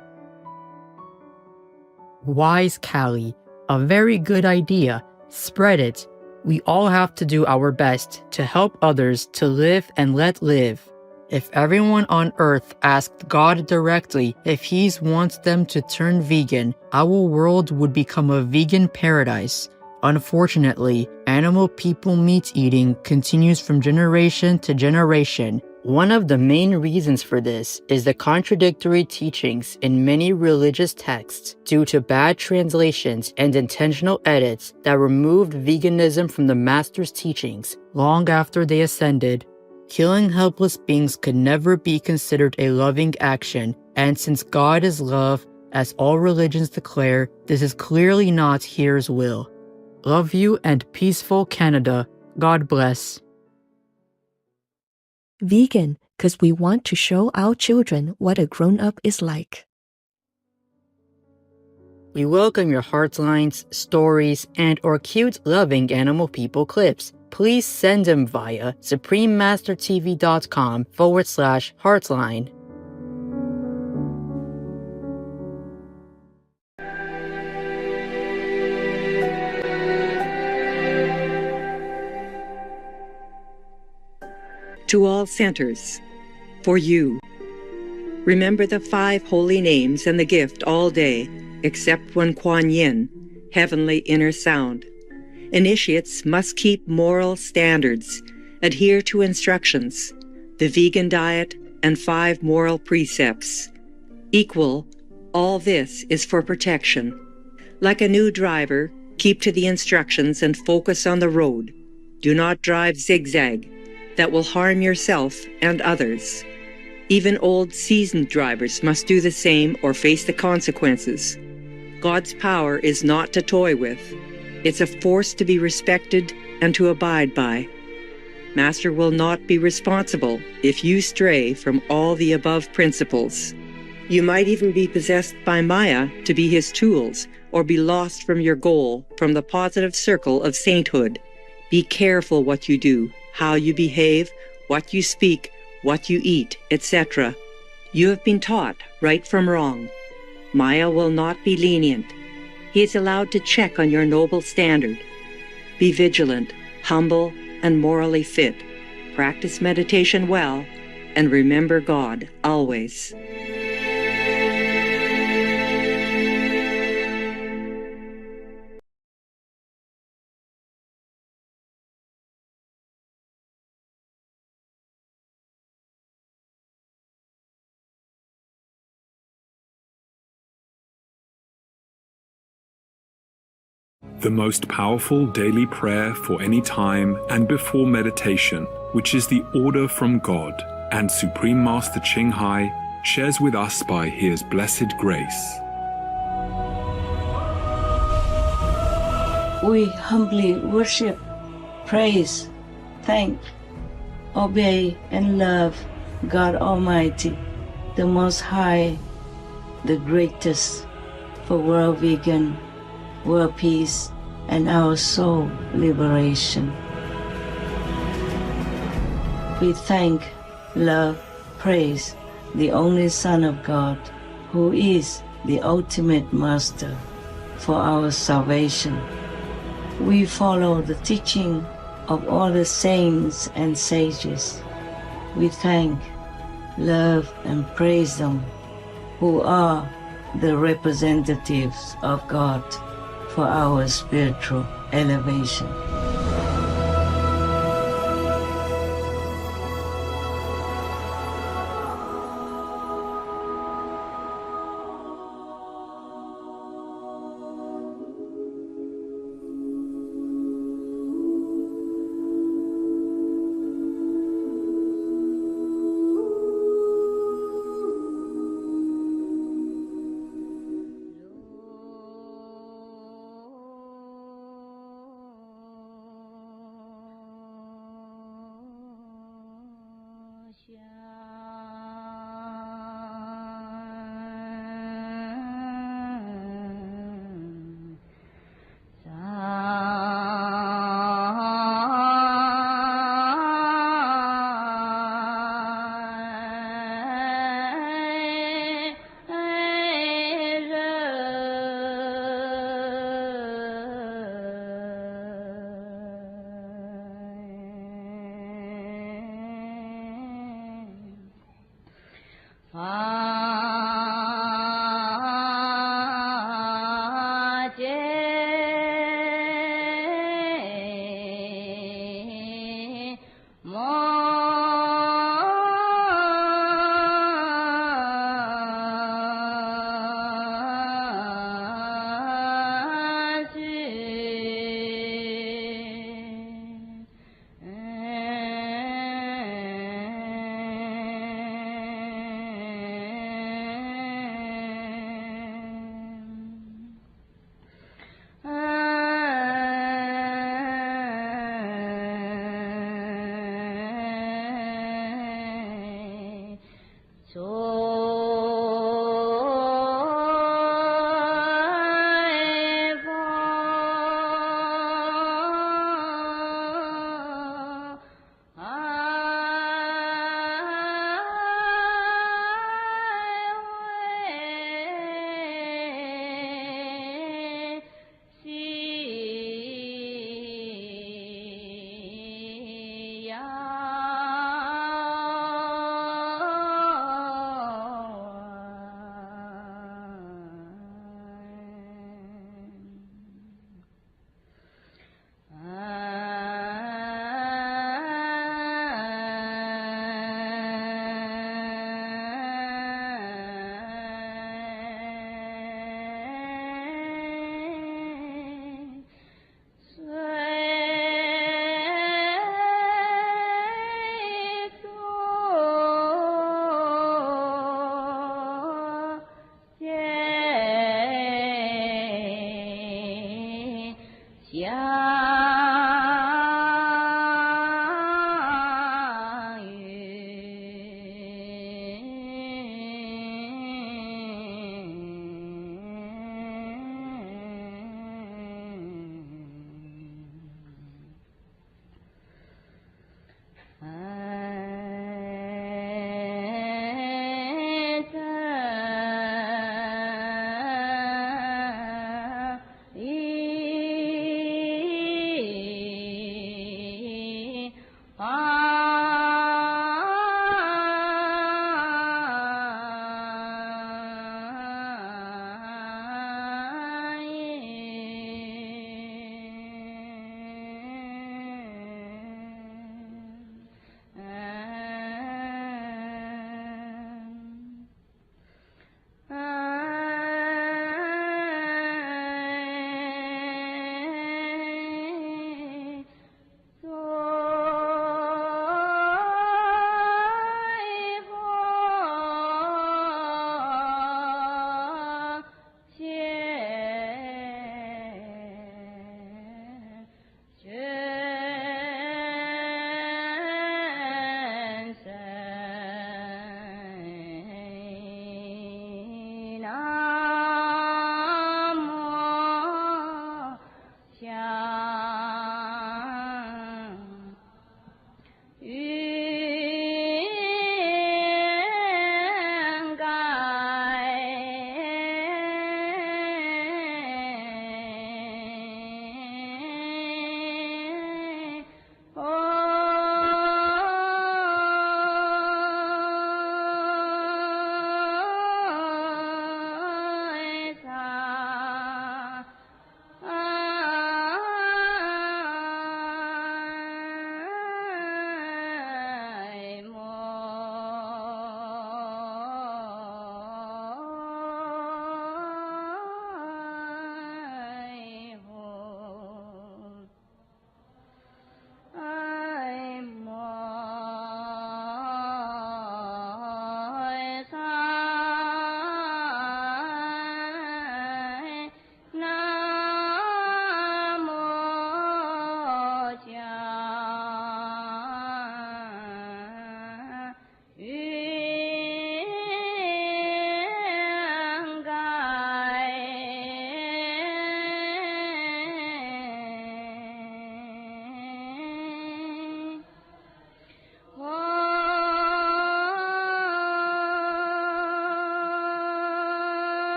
Speaker 14: Wise Callie. A very good idea. Spread it. We all have to do our best to help others to live and let live. If everyone on earth asked God directly if He wants them to turn vegan, our world would become a vegan paradise. Unfortunately, animal people meat eating continues from generation to generation. One of the main reasons for this is the contradictory teachings in many religious texts due to bad translations and intentional edits that removed veganism from the Master's teachings long after they ascended. Killing helpless beings could never be considered a loving action, and since God is love, as all religions declare, this is clearly not His will. Love you and peaceful Canada. God bless.
Speaker 16: Vegan, because we want to show our children what a grown-up is like.
Speaker 14: We welcome your heartlines, stories, and/or cute loving animal people clips. Please send them via suprememastertv.com/heartline.
Speaker 17: To all centers, for you. Remember the 5 holy names and the gift all day, except when Kuan Yin, heavenly inner sound. Initiates must keep moral standards, adhere to instructions, the vegan diet, and 5 moral precepts. Equal, all this is for protection. Like a new driver, keep to the instructions and focus on the road. Do not drive zigzag. That will harm yourself and others. Even old seasoned drivers must do the same or face the consequences. God's power is not to toy with. It's a force to be respected and to abide by. Master will not be responsible if you stray from all the above principles. You might even be possessed by Maya to be his tools, or be lost from your goal, from the positive circle of sainthood. Be careful what you do, how you behave, what you speak, what you eat, etc. You have been taught right from wrong. Maya will not be lenient. He is allowed to check on your noble standard. Be vigilant. humble, and morally fit. Practice meditation well, and remember God always.
Speaker 18: The most powerful daily prayer for any time and before meditation, which is the order from God, and Supreme Master Ching Hai shares with us by His blessed grace.
Speaker 1: We humbly worship, praise, thank, obey, and love God Almighty, the Most High, the greatest, for world vegan, world peace, and our soul liberation. We thank, love, praise the only Son of God, who is the ultimate Master for our salvation. We follow the teaching of all the saints and sages. We thank, love, and praise them, who are the representatives of God for our spiritual elevation.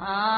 Speaker 1: 阿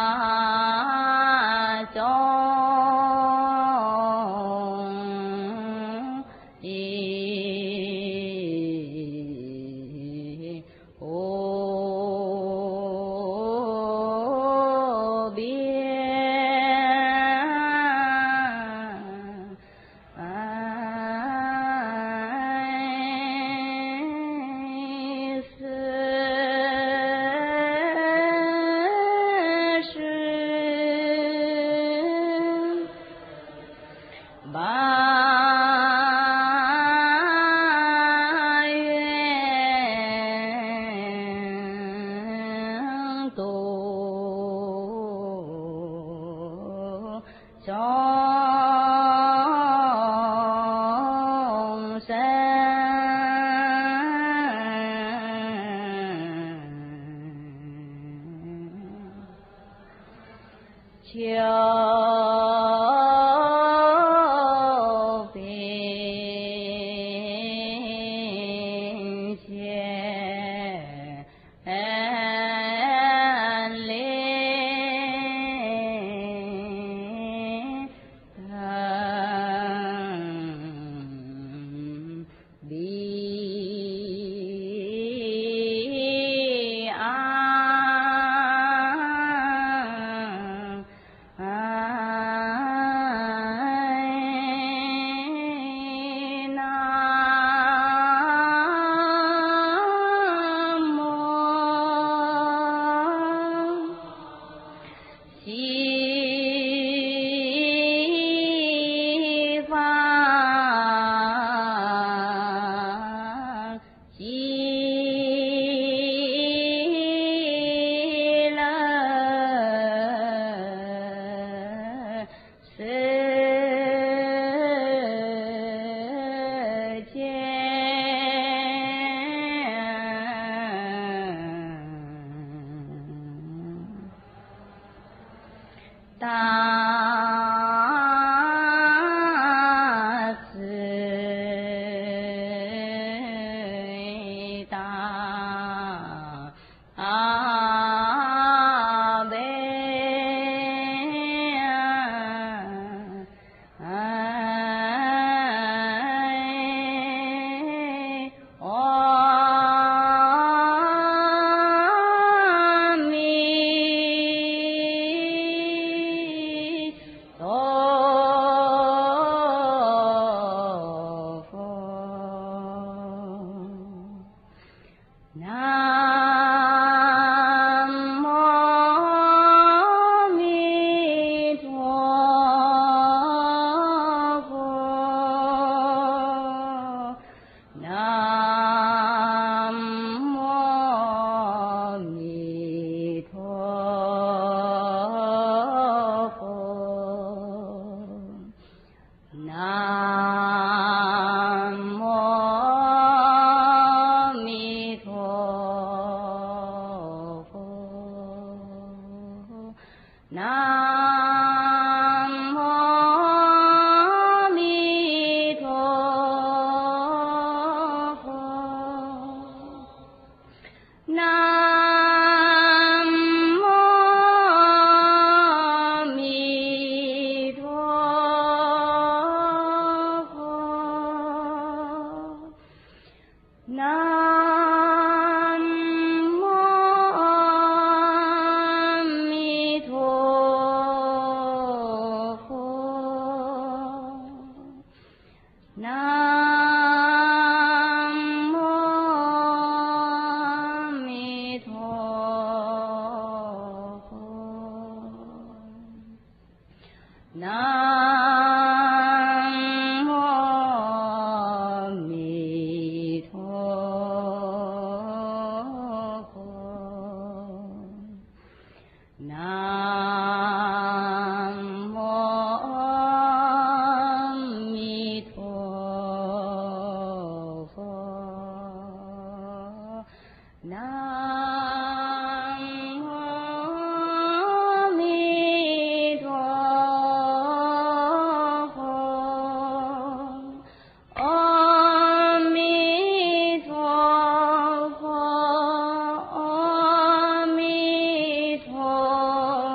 Speaker 1: 弥陀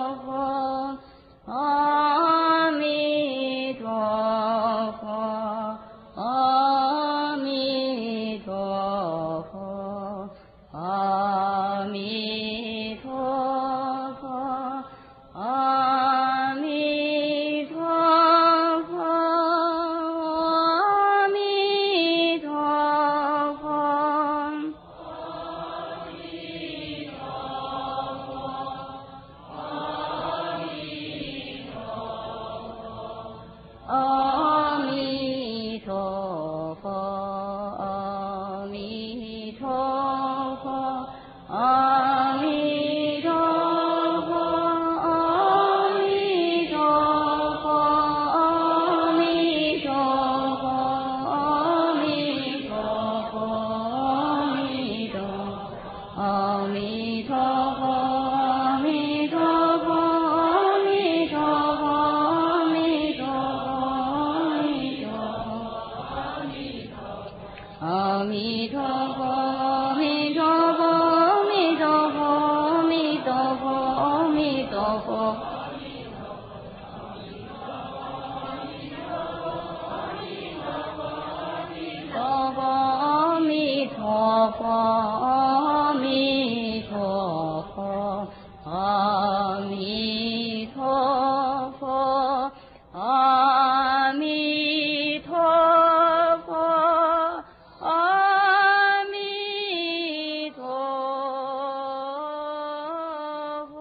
Speaker 1: 弥陀佛。阿弥陀佛，阿弥陀佛，阿弥陀佛，阿弥陀佛，阿弥陀佛。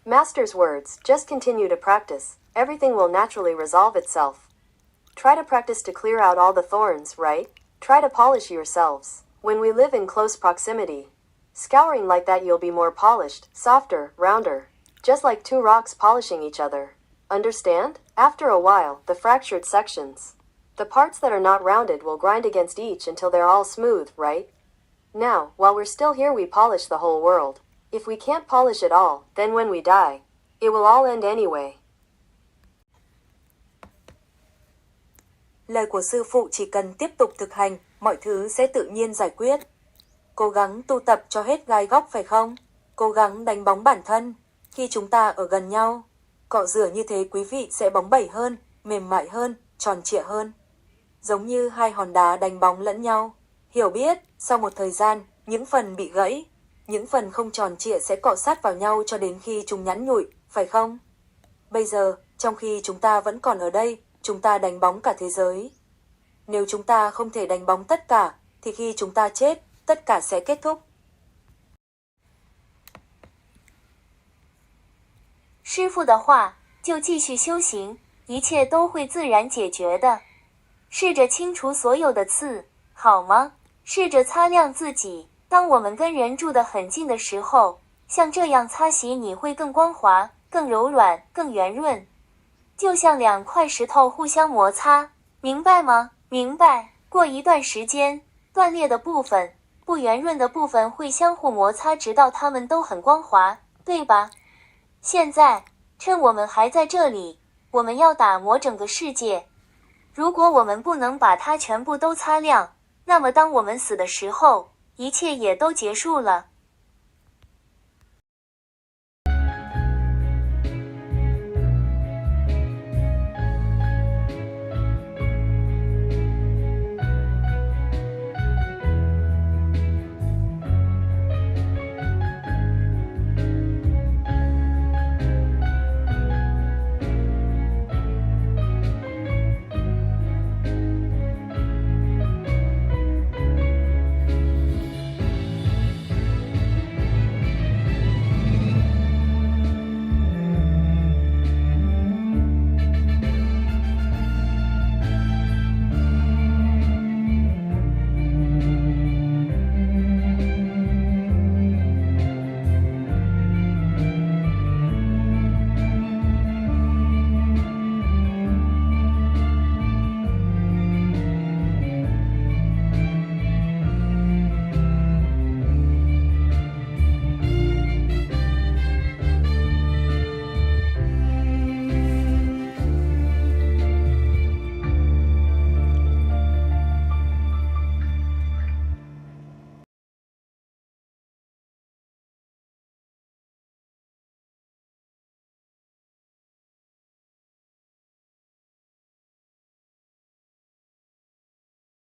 Speaker 19: Master's words, just continue to practice. Everything will naturally resolve itself. Try to practice to clear out all the thorns, right? Try to polish yourselves. When we live in close proximity, scouring like that you'll be more polished, softer, rounder. Just like two rocks polishing each other. Understand? After a while, the fractured sections, the parts that are not rounded will grind against each until they're all smooth, right? Now, while we're still here we polish the whole world. If we can't polish it all, then when we die, it will all end anyway.
Speaker 20: Lời của sư phụ chỉ cần tiếp tục thực hành, mọi thứ sẽ tự nhiên giải quyết. Cố gắng tu tập cho hết gai góc phải không? Cố gắng đánh bóng bản thân. Khi chúng ta ở gần nhau, cọ rửa như thế quý vị sẽ bóng bẩy hơn, mềm mại hơn, tròn trịa hơn. Giống như hai hòn đá đánh bóng lẫn nhau. Hiểu biết, sau một thời gian, những phần bị gãy, những phần không tròn trịa sẽ cọ sát vào nhau cho đến khi chúng nhẵn nhụi, phải không? Bây giờ, trong khi chúng ta vẫn còn ở đây, chúng ta đánh bóng cả thế giới. Nếu chúng ta không thể đánh bóng tất cả, thì khi chúng ta chết, tất cả sẽ kết thúc.
Speaker 15: 师父的话，就继续修行，一切都会自然解决的。试着清除所有的刺，好吗？试着擦亮自己。当我们跟人住得很近的时候，像这样擦洗你会更光滑、更柔软、更圆润，就像两块石头互相摩擦，明白吗？明白。过一段时间，断裂的部分、不圆润的部分会相互摩擦，直到它们都很光滑，对吧？现在，趁我们还在这里，我们要打磨整个世界。如果我们不能把它全部都擦亮，那么当我们死的时候，一切也都结束了。